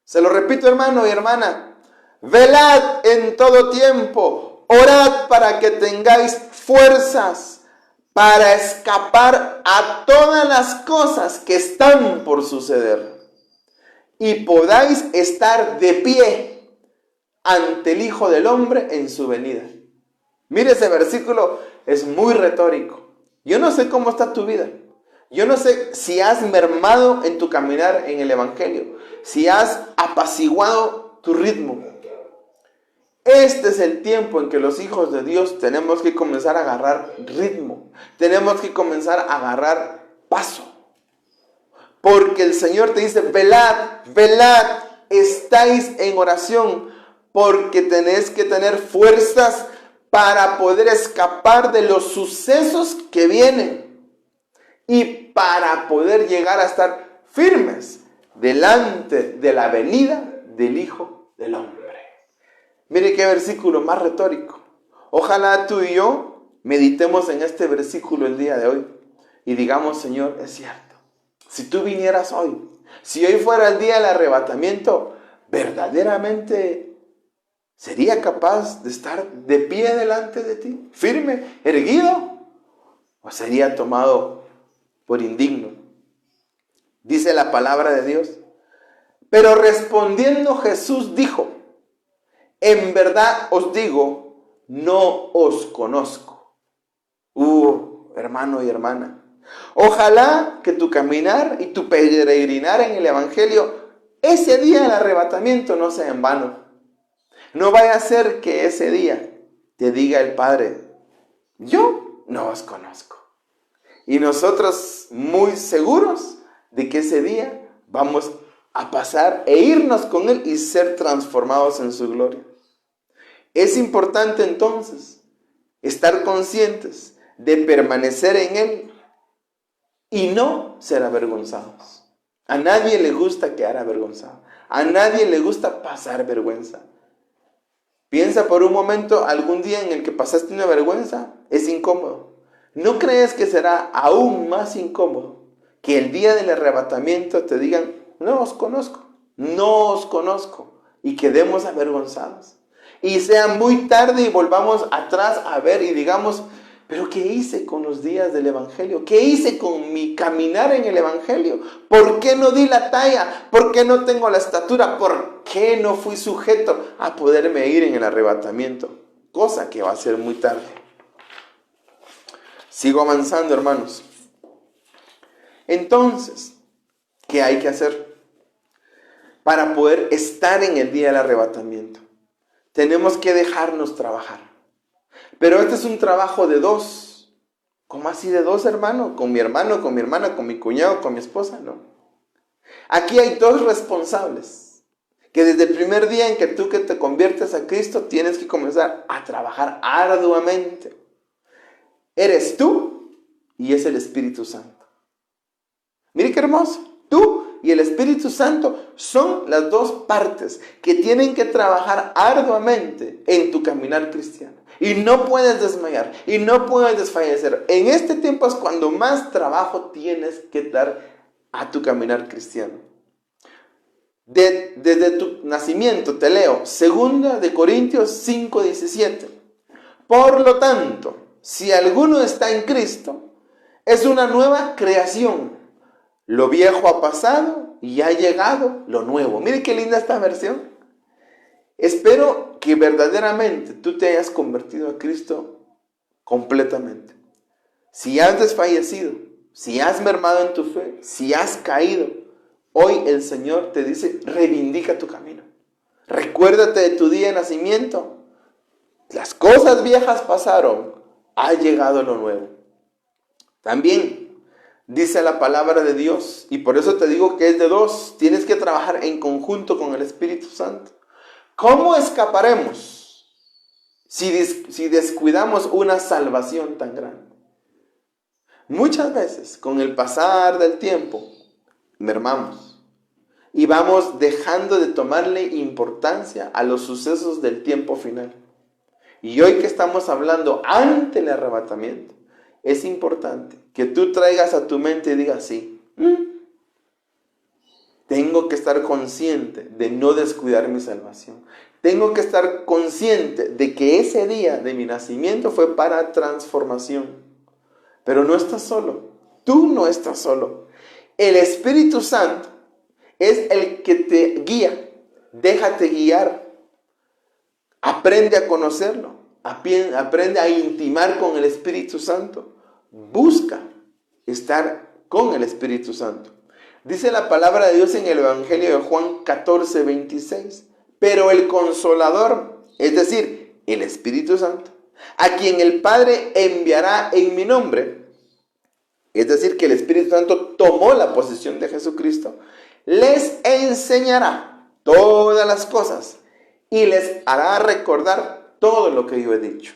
Se lo repito, hermano y hermana. Velad en todo tiempo, orad para que tengáis fuerzas para escapar a todas las cosas que están por suceder y podáis estar de pie ante el Hijo del Hombre en su venida. Mire, ese versículo es muy retórico. Yo no sé cómo está tu vida. Yo no sé si has mermado en tu caminar en el Evangelio, si has apaciguado tu ritmo. Este es el tiempo en que los hijos de Dios tenemos que comenzar a agarrar ritmo. Tenemos que comenzar a agarrar paso. Porque el Señor te dice, velad, velad, estáis en oración. Porque tenés que tener fuerzas para poder escapar de los sucesos que vienen. Y para poder llegar a estar firmes delante de la venida del Hijo del Hombre. Mire qué versículo más retórico. Ojalá tú y yo meditemos en este versículo el día de hoy. Y digamos, Señor, es cierto. Si tú vinieras hoy, si hoy fuera el día del arrebatamiento, verdaderamente ¿sería capaz de estar de pie delante de ti? ¿Firme? ¿Erguido? ¿O sería tomado por indigno? Dice la palabra de Dios. Pero respondiendo Jesús dijo, en verdad os digo, no os conozco. Hermano y hermana. Ojalá que tu caminar y tu peregrinar en el Evangelio, ese día del arrebatamiento no sea en vano. No vaya a ser que ese día te diga el Padre, yo no os conozco. Y nosotros muy seguros de que ese día vamos a pasar e irnos con Él y ser transformados en su gloria. Es importante entonces estar conscientes de permanecer en Él y no ser avergonzados. A nadie le gusta quedar avergonzado. A nadie le gusta pasar vergüenza. Piensa por un momento algún día en el que pasaste una vergüenza. Es incómodo. ¿No crees que será aún más incómodo que el día del arrebatamiento te digan, no os conozco, no os conozco, y quedemos avergonzados? Y sea muy tarde y volvamos atrás a ver y digamos, pero ¿qué hice con los días del Evangelio? ¿Qué hice con mi caminar en el Evangelio? ¿Por qué no di la talla? ¿Por qué no tengo la estatura? ¿Por qué no fui sujeto a poderme ir en el arrebatamiento? Cosa que va a ser muy tarde. Sigo avanzando, hermanos. Entonces, ¿qué hay que hacer para poder estar en el día del arrebatamiento? Tenemos que dejarnos trabajar. Pero este es un trabajo de dos. ¿Cómo así de dos, hermano? ¿Con mi hermano, con mi hermana, con mi cuñado, con mi esposa? No. Aquí hay dos responsables. Que desde el primer día en que te conviertes a Cristo, tienes que comenzar a trabajar arduamente. eres tú y es el Espíritu Santo. Mire qué hermoso. Tú y el Espíritu Santo son las dos partes que tienen que trabajar arduamente en tu caminar cristiano. Y no puedes desmayar y no puedes desfallecer. En este tiempo es cuando más trabajo tienes que dar a tu caminar cristiano. Desde tu nacimiento, te leo, 2 de Corintios 5:17. Por lo tanto, si alguno está en Cristo, es una nueva creación. Lo viejo ha pasado y ha llegado lo nuevo. Mire qué linda esta versión. Espero que verdaderamente tú te hayas convertido a Cristo completamente. Si has desfallecido, si has mermado en tu fe, si has caído, hoy el Señor te dice, reivindica tu camino. Recuérdate de tu día de nacimiento. Las cosas viejas pasaron, ha llegado lo nuevo. También dice la palabra de Dios, y por eso te digo que es de dos, tienes que trabajar en conjunto con el Espíritu Santo. ¿Cómo escaparemos si descuidamos una salvación tan grande? Muchas veces, con el pasar del tiempo, mermamos y vamos dejando de tomarle importancia a los sucesos del tiempo final. Y hoy que estamos hablando ante el arrebatamiento, es importante que tú traigas a tu mente y digas, sí, tengo que estar consciente de no descuidar mi salvación. Tengo que estar consciente de que ese día de mi nacimiento fue para transformación. Pero no estás solo. Tú no estás solo. El Espíritu Santo es el que te guía. Déjate guiar. Aprende a conocerlo. Aprende a intimar con el Espíritu Santo. Busca estar con el Espíritu Santo. Dice la palabra de Dios en el Evangelio de Juan 14:26. Pero el Consolador, es decir, el Espíritu Santo, a quien el Padre enviará en mi nombre, es decir, que el Espíritu Santo tomó la posición de Jesucristo, les enseñará todas las cosas y les hará recordar todo lo que yo he dicho.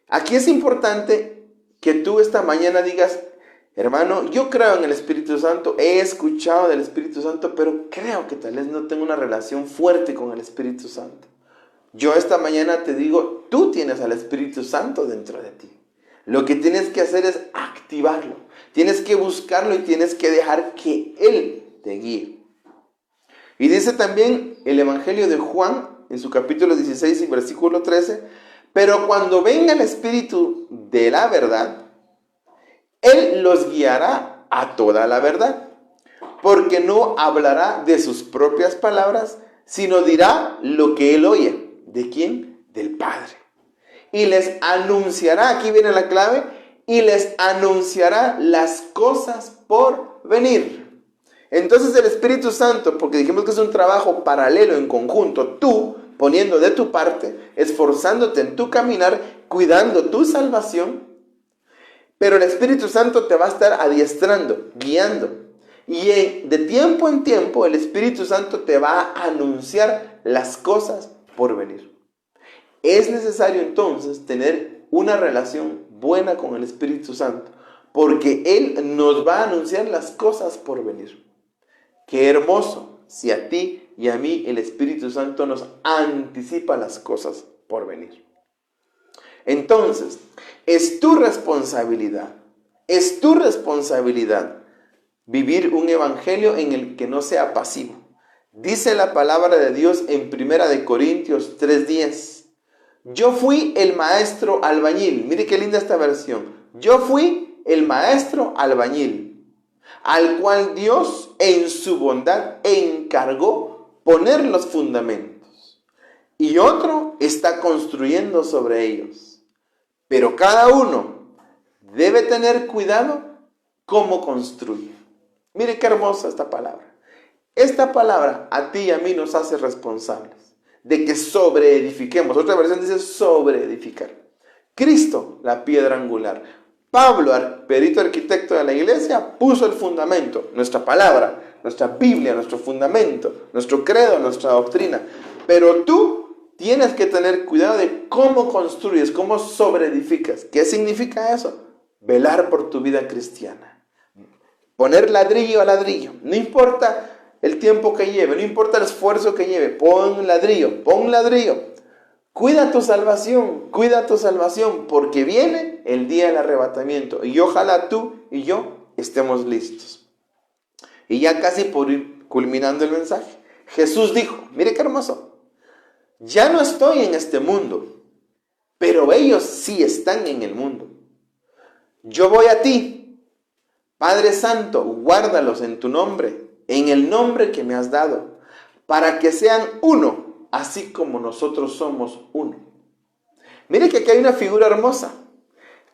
Aquí es importante que tú esta mañana digas, hermano, yo creo en el Espíritu Santo, he escuchado del Espíritu Santo, pero creo que tal vez no tengo una relación fuerte con el Espíritu Santo. Yo esta mañana te digo, tú tienes al Espíritu Santo dentro de ti. Lo que tienes que hacer es activarlo. Tienes que buscarlo y tienes que dejar que Él te guíe. Y dice también el Evangelio de Juan, en su capítulo 16 y versículo 13, pero cuando venga el Espíritu de la verdad, Él los guiará a toda la verdad, porque no hablará de sus propias palabras, sino dirá lo que Él oye. ¿De quién? Del Padre. Y les anunciará, aquí viene la clave, y les anunciará las cosas por venir. Entonces el Espíritu Santo, porque dijimos que es un trabajo paralelo, en conjunto, tú poniendo de tu parte, esforzándote en tu caminar, cuidando tu salvación, pero el Espíritu Santo te va a estar adiestrando, guiando. Y de tiempo en tiempo el Espíritu Santo te va a anunciar las cosas por venir. Es necesario entonces tener una relación buena con el Espíritu Santo, porque Él nos va a anunciar las cosas por venir. Qué hermoso si a ti y a mí el Espíritu Santo nos anticipa las cosas por venir. Entonces, es tu responsabilidad vivir un evangelio en el que no sea pasivo. Dice la palabra de Dios en 1 de Corintios 3:10. Yo fui el maestro albañil. Mire qué linda esta versión. Yo fui el maestro albañil, al cual Dios en su bondad encargó poner los fundamentos. Y otro está construyendo sobre ellos. Pero cada uno debe tener cuidado cómo construye. Mire qué hermosa esta palabra. Esta palabra a ti y a mí nos hace responsables de que sobreedifiquemos. Otra versión dice sobreedificar. Cristo, la piedra angular. Pablo, perito arquitecto de la iglesia, puso el fundamento. Nuestra palabra, nuestra Biblia, nuestro fundamento, nuestro credo, nuestra doctrina. Pero tú tienes que tener cuidado de cómo construyes, cómo sobreedificas. ¿Qué significa eso? Velar por tu vida cristiana. Poner ladrillo a ladrillo. No importa el tiempo que lleve, no importa el esfuerzo que lleve. Pon ladrillo, pon ladrillo. Cuida tu salvación, porque viene el día del arrebatamiento. Y ojalá tú y yo estemos listos. Y ya casi por ir culminando el mensaje, Jesús dijo, mire qué hermoso, ya no estoy en este mundo, pero ellos sí están en el mundo. Yo voy a ti, Padre Santo, guárdalos en tu nombre, en el nombre que me has dado, para que sean uno, así como nosotros somos uno. Mire que aquí hay una figura hermosa.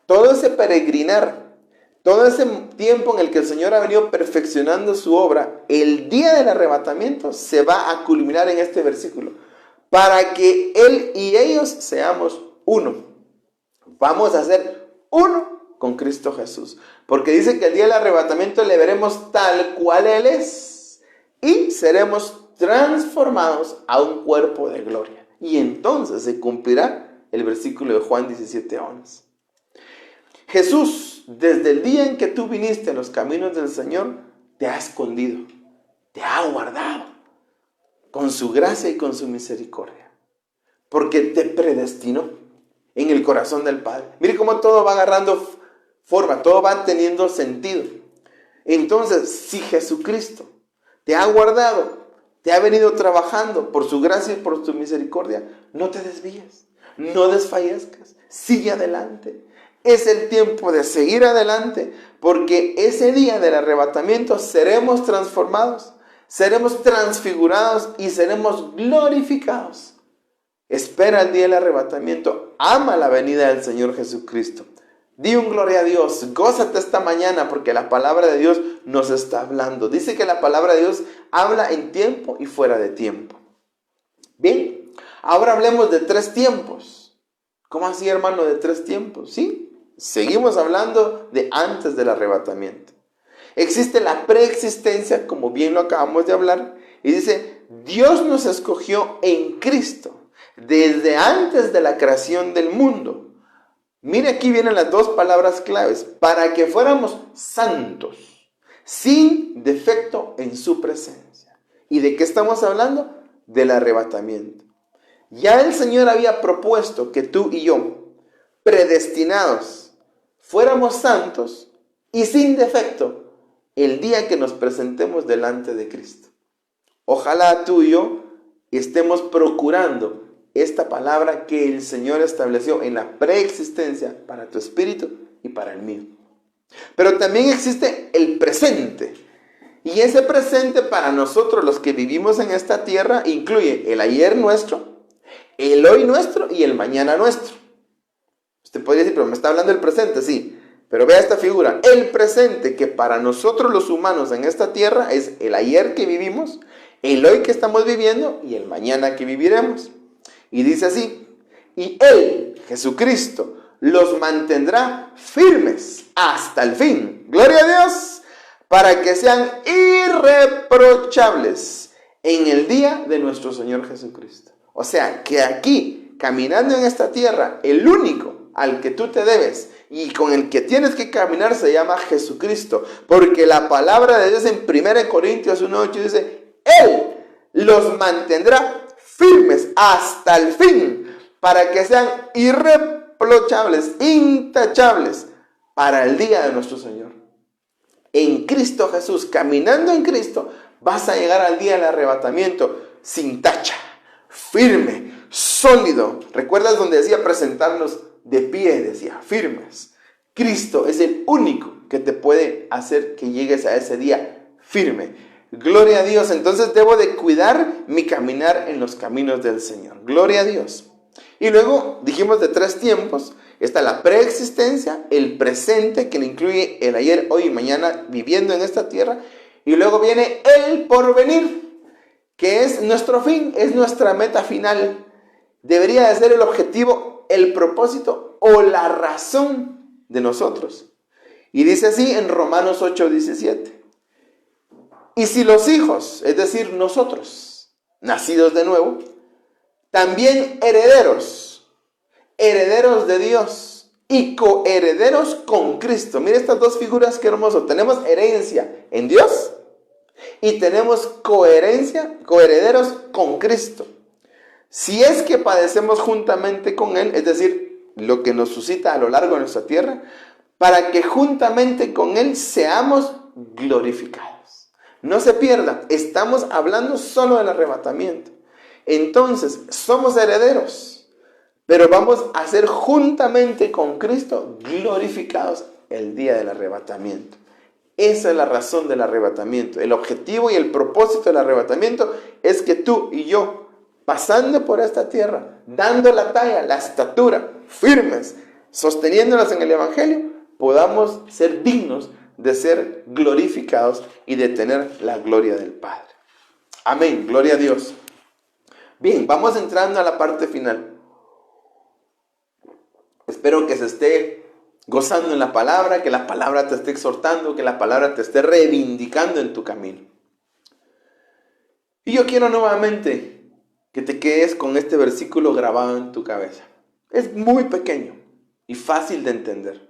Todo ese peregrinar, todo ese tiempo en el que el Señor ha venido perfeccionando su obra, el día del arrebatamiento se va a culminar en este versículo. Para que Él y ellos seamos uno. Vamos a ser uno con Cristo Jesús. Porque dice que el día del arrebatamiento le veremos tal cual Él es. Y seremos transformados a un cuerpo de gloria. Y entonces se cumplirá el versículo de Juan 17:11. Jesús, desde el día en que tú viniste a los caminos del Señor, te ha escondido, te ha guardado con su gracia y con su misericordia, porque te predestinó en el corazón del Padre. Mire cómo todo va agarrando forma, todo va teniendo sentido. Entonces, si Jesucristo te ha guardado, te ha venido trabajando por su gracia y por su misericordia, no te desvíes, no desfallezcas, sigue adelante. Es el tiempo de seguir adelante, porque ese día del arrebatamiento seremos transformados, seremos transfigurados y seremos glorificados. Espera el día del arrebatamiento, ama la venida del Señor Jesucristo. Di un gloria a Dios, gózate esta mañana porque la palabra de Dios nos está hablando. Dice que la palabra de Dios habla en tiempo y fuera de tiempo. Bien, ahora hablemos de 3 tiempos. ¿Cómo así, hermano, de 3 tiempos? ¿Sí? Seguimos hablando de antes del arrebatamiento. Existe la preexistencia, como bien lo acabamos de hablar, y dice, Dios nos escogió en Cristo desde antes de la creación del mundo. Mire, aquí vienen las 2 palabras claves, para que fuéramos santos, sin defecto en su presencia. ¿Y de qué estamos hablando? Del arrebatamiento. Ya el Señor había propuesto que tú y yo, predestinados, fuéramos santos y sin defecto el día que nos presentemos delante de Cristo. Ojalá tú y yo estemos procurando esta palabra que el Señor estableció en la preexistencia para tu espíritu y para el mío. Pero también existe el presente. Y ese presente para nosotros los que vivimos en esta tierra incluye el ayer nuestro, el hoy nuestro y el mañana nuestro. Usted podría decir, pero me está hablando del presente, sí. Pero vea esta figura. El presente que para nosotros los humanos en esta tierra es el ayer que vivimos, el hoy que estamos viviendo y el mañana que viviremos. Y dice así, y Él, Jesucristo, los mantendrá firmes hasta el fin. Gloria a Dios, para que sean irreprochables en el día de nuestro Señor Jesucristo. O sea, que aquí, caminando en esta tierra, el único al que tú te debes y con el que tienes que caminar se llama Jesucristo. Porque la palabra de Dios en 1 Corintios 1:8 dice, Él los mantendrá firmes hasta el fin, para que sean irreprochables, intachables, para el día de nuestro Señor. En Cristo Jesús, caminando en Cristo, vas a llegar al día del arrebatamiento sin tacha, firme, sólido. ¿Recuerdas donde decía presentarnos de pie? Decía, firmes. Cristo es el único que te puede hacer que llegues a ese día firme. Gloria a Dios. Entonces debo de cuidar mi caminar en los caminos del Señor. Gloria a Dios. Y luego dijimos de 3 tiempos. Está la preexistencia, el presente, que le incluye el ayer, hoy y mañana viviendo en esta tierra. Y luego viene el porvenir, que es nuestro fin, es nuestra meta final. Debería de ser el objetivo, el propósito o la razón de nosotros. Y dice así en Romanos 8:17. Y si los hijos, es decir, nosotros, nacidos de nuevo, también herederos, herederos de Dios y coherederos con Cristo. Mira estas dos figuras, qué hermoso. Tenemos herencia en Dios y tenemos coherederos con Cristo. Si es que padecemos juntamente con Él, es decir, lo que nos suscita a lo largo de nuestra tierra, para que juntamente con Él seamos glorificados. No se pierdan, estamos hablando solo del arrebatamiento. Entonces, somos herederos, pero vamos a ser juntamente con Cristo glorificados el día del arrebatamiento. Esa es la razón del arrebatamiento. El objetivo y el propósito del arrebatamiento es que tú y yo, pasando por esta tierra, dando la talla, la estatura, firmes, sosteniéndonos en el Evangelio, podamos ser dignos de ser glorificados y de tener la gloria del Padre. Amén, gloria a Dios. Bien, vamos entrando a la parte final. Espero que se esté gozando en la palabra, que la palabra te esté exhortando, que la palabra te esté reivindicando en tu camino. Y yo quiero nuevamente que te quedes con este versículo grabado en tu cabeza. Es muy pequeño y fácil de entender.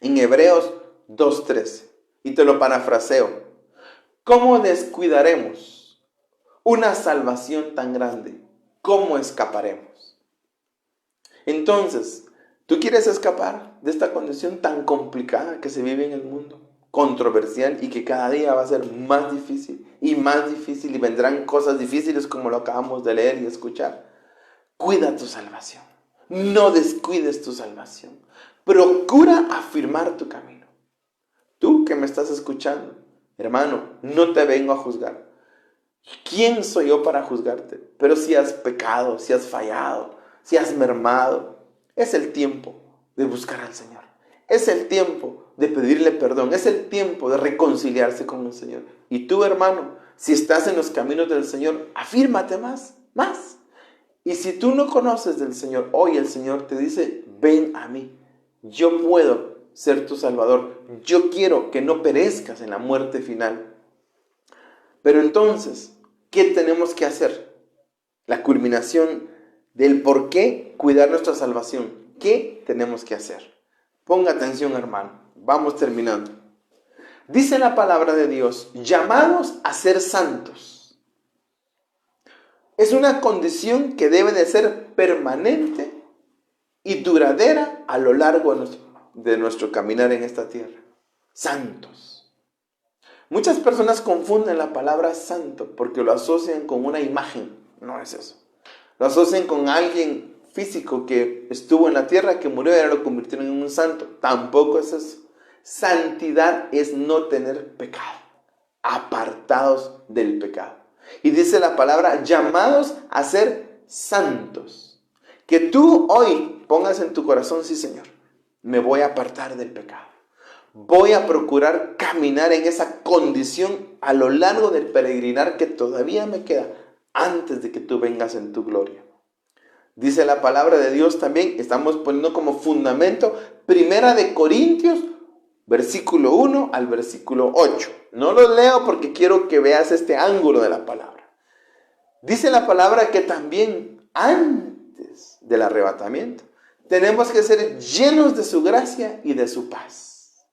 En Hebreos 2:13, y te lo parafraseo. ¿Cómo descuidaremos una salvación tan grande? ¿Cómo escaparemos? Entonces, ¿tú quieres escapar de esta condición tan complicada que se vive en el mundo? Controversial y que cada día va a ser más difícil y vendrán cosas difíciles como lo acabamos de leer y escuchar. Cuida tu salvación. No descuides tu salvación. Procura afirmar tu camino. Tú que me estás escuchando, hermano, no te vengo a juzgar. ¿Quién soy yo para juzgarte? Pero si has pecado, si has fallado, si has mermado, es el tiempo de buscar al Señor. Es el tiempo de pedirle perdón. Es el tiempo de reconciliarse con el Señor. Y tú, hermano, si estás en los caminos del Señor, afírmate más. Y si tú no conoces del Señor, hoy el Señor te dice, ven a mí. Yo puedo ser tu Salvador. Yo quiero que no perezcas en la muerte final. Pero entonces, ¿qué tenemos que hacer? La culminación del por qué cuidar nuestra salvación. ¿Qué tenemos que hacer? Ponga atención, hermano. Vamos terminando. Dice la palabra de Dios, llamados a ser santos. Es una condición que debe de ser permanente y duradera a lo largo de nuestro caminar en esta tierra. Santos. Muchas personas confunden la palabra santo porque lo asocian con una imagen. No es eso. Lo asocian con alguien físico que estuvo en la tierra, que murió y ahora lo convirtieron en un santo. Tampoco es eso. Santidad es no tener pecado. Apartados del pecado. Y dice la palabra, llamados a ser santos. Que tú hoy pongas en tu corazón, sí Señor, me voy a apartar del pecado. Voy a procurar caminar en esa condición a lo largo del peregrinar que todavía me queda antes de que tú vengas en tu gloria. Dice la palabra de Dios también, estamos poniendo como fundamento, 1 Corintios, versículo 1 al versículo 8. No lo leo porque quiero que veas este ángulo de la palabra. Dice la palabra que también antes del arrebatamiento tenemos que ser llenos de su gracia y de su paz.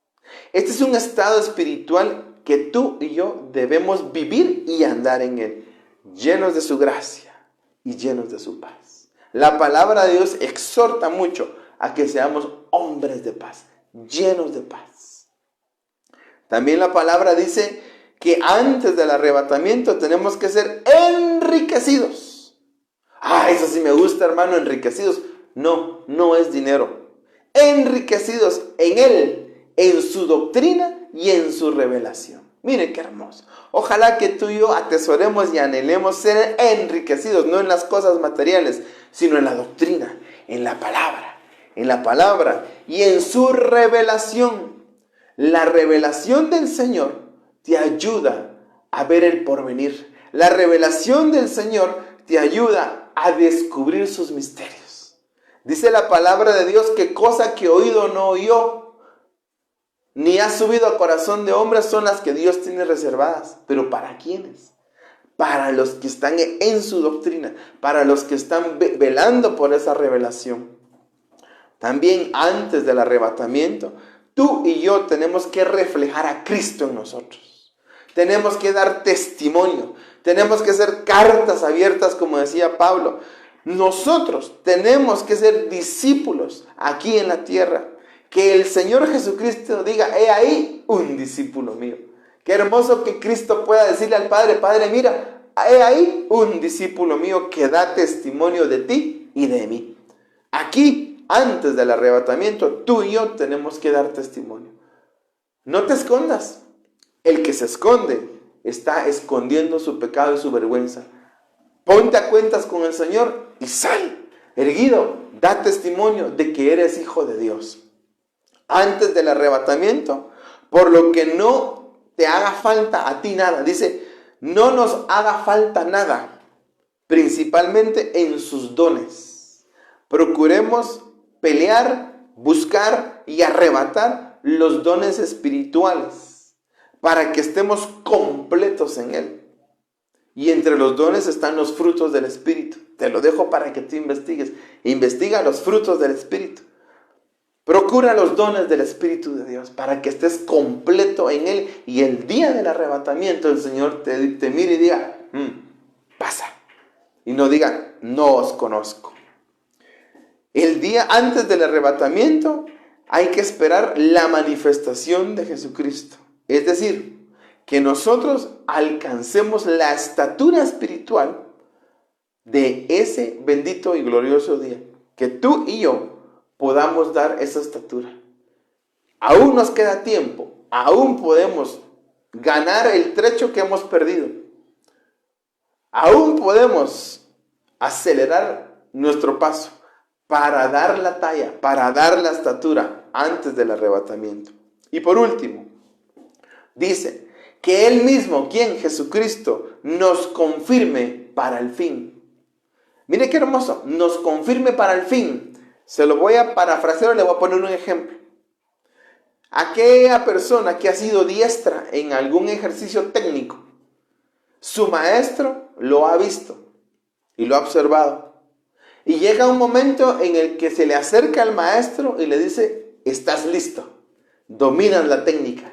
Este es un estado espiritual que tú y yo debemos vivir y andar en él, llenos de su gracia y llenos de su paz. La palabra de Dios exhorta mucho a que seamos hombres de paz, llenos de paz. También la palabra dice que antes del arrebatamiento tenemos que ser enriquecidos. Eso sí me gusta, hermano, enriquecidos. No es dinero. Enriquecidos en Él, en su doctrina y en su revelación. Mire qué hermoso. Ojalá que tú y yo atesoremos y anhelemos ser enriquecidos, no en las cosas materiales, sino en la doctrina, en la palabra y en su revelación. La revelación del Señor te ayuda a ver el porvenir. La revelación del Señor te ayuda a descubrir sus misterios. Dice la palabra de Dios que cosa que oído no oyó, ni ha subido a corazón de hombre, son las que Dios tiene reservadas. ¿Pero para quiénes? para los que están en su doctrina, para los que están velando por esa revelación. También antes del arrebatamiento, tú y yo tenemos que reflejar a Cristo en nosotros. Tenemos que dar testimonio. Tenemos que ser cartas abiertas, como decía Pablo. Nosotros tenemos que ser discípulos aquí en la tierra. Que el Señor Jesucristo diga, he ahí un discípulo mío. Qué hermoso que Cristo pueda decirle al Padre, Padre, mira, he ahí un discípulo mío que da testimonio de ti y de mí. Aquí, antes del arrebatamiento, tú y yo tenemos que dar testimonio. No te escondas. El que se esconde está escondiendo su pecado y su vergüenza. Ponte a cuentas con el Señor y sal erguido. Da testimonio de que eres hijo de Dios. Antes del arrebatamiento, por lo que no te haga falta a ti nada. Dice, no nos haga falta nada, principalmente en sus dones. Procuremos pelear, buscar y arrebatar los dones espirituales para que estemos completos en Él. Y entre los dones están los frutos del Espíritu. Te lo dejo para que tú investigues. Investiga los frutos del Espíritu. Procura los dones del Espíritu de Dios para que estés completo en Él. Y el día del arrebatamiento el Señor te mire y diga, pasa. Y no diga, no os conozco. El día antes del arrebatamiento hay que esperar la manifestación de Jesucristo. Es decir, que nosotros alcancemos la estatura espiritual de ese bendito y glorioso día. Que tú y yo podamos dar esa estatura. Aún nos queda tiempo. Aún podemos ganar el trecho que hemos perdido. Aún podemos acelerar nuestro paso para dar la talla, para dar la estatura antes del arrebatamiento. Y por último, dice que Él mismo, quien Jesucristo, nos confirme para el fin. Mire qué hermoso, nos confirme para el fin. Se lo voy a parafrasear, le voy a poner un ejemplo. Aquella persona que ha sido diestra en algún ejercicio técnico, su maestro lo ha visto y lo ha observado. Y llega un momento en el que se le acerca al maestro y le dice, estás listo, dominas la técnica,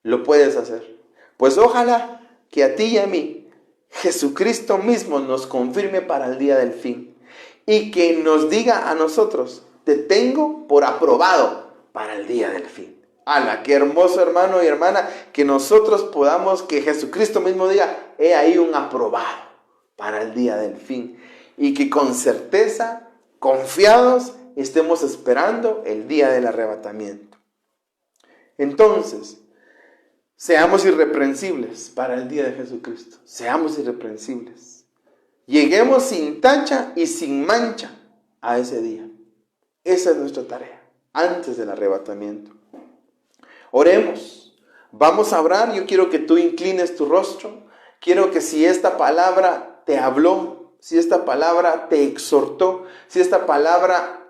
lo puedes hacer. Pues ojalá que a ti y a mí, Jesucristo mismo nos confirme para el día del fin. Y que nos diga a nosotros, te tengo por aprobado para el día del fin. ¡Hala! Qué hermoso, hermano y hermana, que nosotros podamos, que Jesucristo mismo diga, he ahí un aprobado para el día del fin. Y que con certeza, confiados, estemos esperando el día del arrebatamiento. Entonces, seamos irreprensibles para el día de Jesucristo. Seamos irreprensibles. Lleguemos sin tacha y sin mancha a ese día. Esa es nuestra tarea, antes del arrebatamiento. Oremos. Vamos a orar. Yo quiero que tú inclines tu rostro. Quiero que si esta palabra te habló, si esta palabra te exhortó, si esta palabra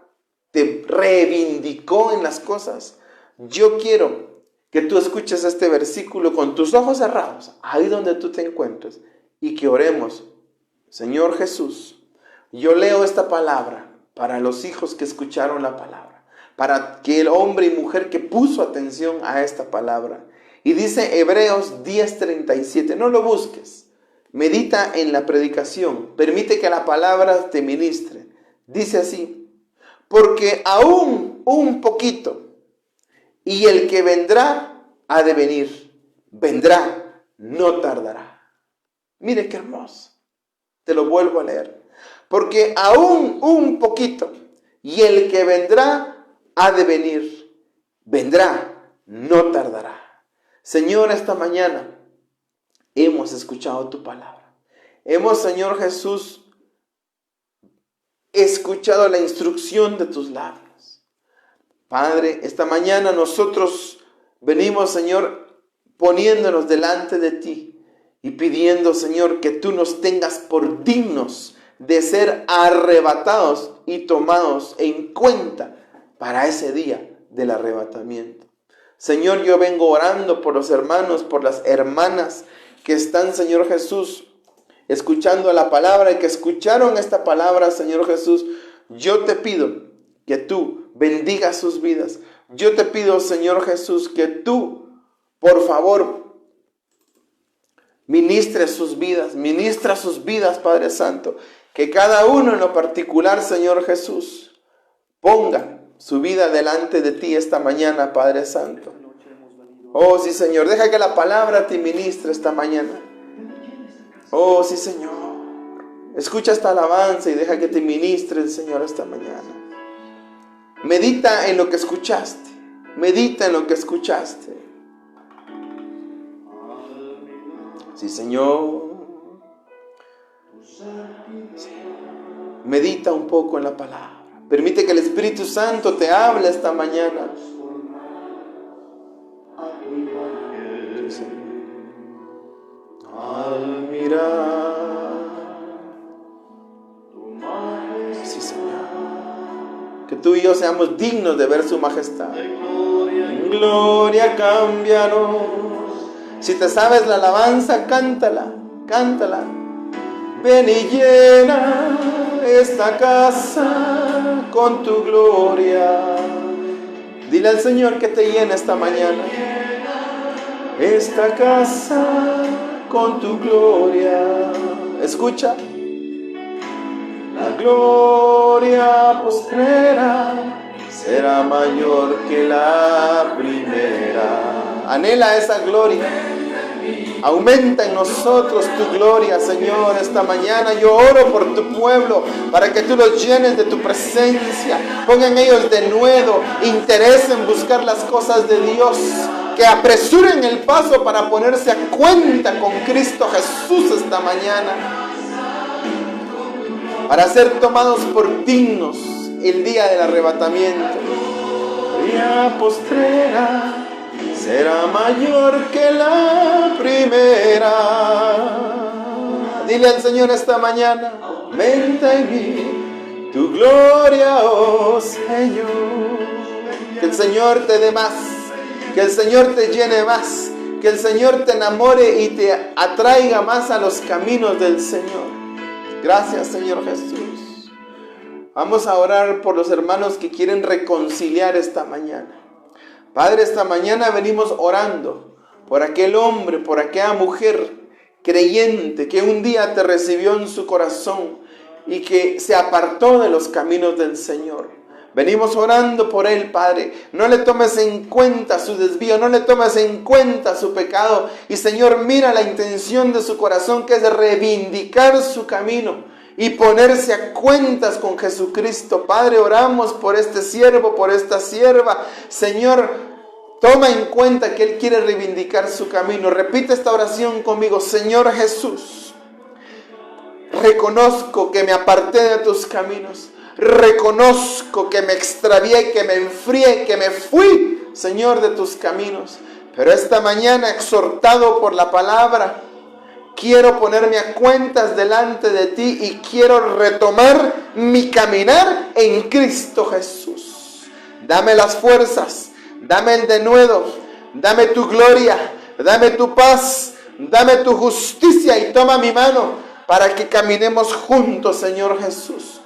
te reivindicó en las cosas, yo quiero que tú escuches este versículo con tus ojos cerrados, ahí donde tú te encuentres, y que oremos. Señor Jesús, yo leo esta palabra para los hijos que escucharon la palabra, para aquel hombre y mujer que puso atención a esta palabra. Y dice Hebreos 10:37, no lo busques, medita en la predicación, permite que la palabra te ministre. Dice así, porque aún un poquito, y el que vendrá ha de venir, vendrá, no tardará. Mire qué hermoso. Te lo vuelvo a leer. Porque aún un poquito, y el que vendrá ha de venir, vendrá, no tardará. Señor, esta mañana hemos escuchado tu palabra. Hemos, Señor Jesús, escuchado la instrucción de tus labios. Padre, esta mañana nosotros venimos, Señor, poniéndonos delante de ti. Y pidiendo, Señor, que tú nos tengas por dignos de ser arrebatados y tomados en cuenta para ese día del arrebatamiento. Señor, yo vengo orando por los hermanos, por las hermanas que están, Señor Jesús, escuchando la palabra y que escucharon esta palabra, Señor Jesús, yo te pido que tú bendigas sus vidas. Yo te pido, Señor Jesús, que tú, por favor, ministra sus vidas, Padre Santo. Que cada uno en lo particular, Señor Jesús, ponga su vida delante de ti esta mañana, Padre Santo. Oh, sí, Señor, deja que la palabra te ministre esta mañana. Oh, sí, Señor. Escucha esta alabanza y deja que te ministre el Señor esta mañana. Medita en lo que escuchaste. Medita en lo que escuchaste. Sí, Señor. Medita un poco en la palabra. Permite que el Espíritu Santo te hable esta mañana. Sí, Señor. Al mirar, sí, Señor, que tú y yo seamos dignos de ver su majestad. En gloria cámbianos. Si te sabes la alabanza, cántala, cántala. Ven y llena esta casa con tu gloria. Dile al Señor que te llene esta mañana. Esta casa con tu gloria. Escucha. La gloria postrera será mayor que la primera. Anhela esa gloria. Aumenta en nosotros tu gloria, Señor, esta mañana. Yo oro por tu pueblo para que tú los llenes de tu presencia. Pongan ellos de nuevo interés en buscar las cosas de Dios. Que apresuren el paso para ponerse a cuenta con Cristo Jesús esta mañana. Para ser tomados por dignos el día del arrebatamiento. Día postrera será mayor que la primera. Dile al Señor esta mañana: aumenta en mí tu gloria, oh Señor. Que el Señor te dé más, que el Señor te llene más, que el Señor te enamore y te atraiga más a los caminos del Señor. Gracias, Señor Jesús. Vamos a orar por los hermanos que quieren reconciliar esta mañana. Padre, esta mañana venimos orando por aquel hombre, por aquella mujer creyente que un día te recibió en su corazón y que se apartó de los caminos del Señor. Venimos orando por él, Padre. No le tomes en cuenta su desvío, no le tomes en cuenta su pecado. Y Señor, mira la intención de su corazón, que es reivindicar su camino y ponerse a cuentas con Jesucristo. Padre, oramos por este siervo, por esta sierva. Señor, toma en cuenta que él quiere reivindicar su camino. Repite esta oración conmigo. Señor Jesús, reconozco que me aparté de tus caminos. Reconozco que me extravié, que me enfrié, que me fui, Señor, de tus caminos. Pero esta mañana, exhortado por la palabra, quiero ponerme a cuentas delante de ti y quiero retomar mi caminar en Cristo Jesús. Dame las fuerzas, dame el denuedo, dame tu gloria, dame tu paz, dame tu justicia y toma mi mano para que caminemos juntos, Señor Jesús.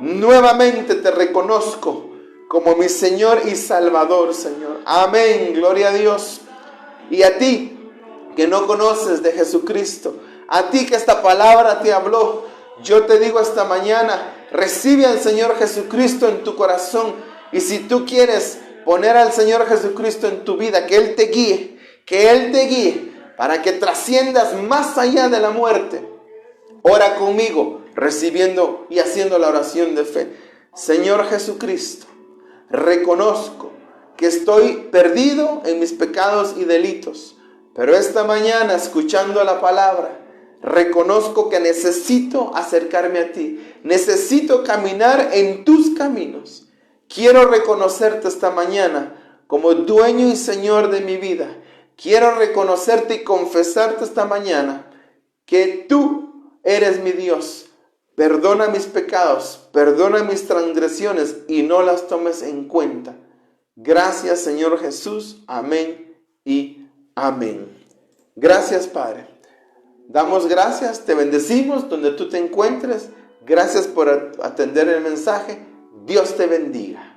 Nuevamente te reconozco como mi Señor y Salvador, Señor. Amén, gloria a Dios. Y a ti que no conoces de Jesucristo, a ti que esta palabra te habló, yo te digo esta mañana, recibe al Señor Jesucristo en tu corazón. Y si tú quieres poner al Señor Jesucristo en tu vida, que Él te guíe para que trasciendas más allá de la muerte, ora conmigo, recibiendo y haciendo la oración de fe. Señor Jesucristo, reconozco que estoy perdido en mis pecados y delitos, pero esta mañana, escuchando la palabra, reconozco que necesito acercarme a ti, necesito caminar en tus caminos. Quiero reconocerte esta mañana como dueño y Señor de mi vida. Quiero reconocerte y confesarte esta mañana que tú eres mi Dios. Perdona mis pecados, perdona mis transgresiones y no las tomes en cuenta. Gracias, Señor Jesús. Amén y amén. Gracias, Padre. Damos gracias, te bendecimos donde tú te encuentres. Gracias por atender el mensaje. Dios te bendiga.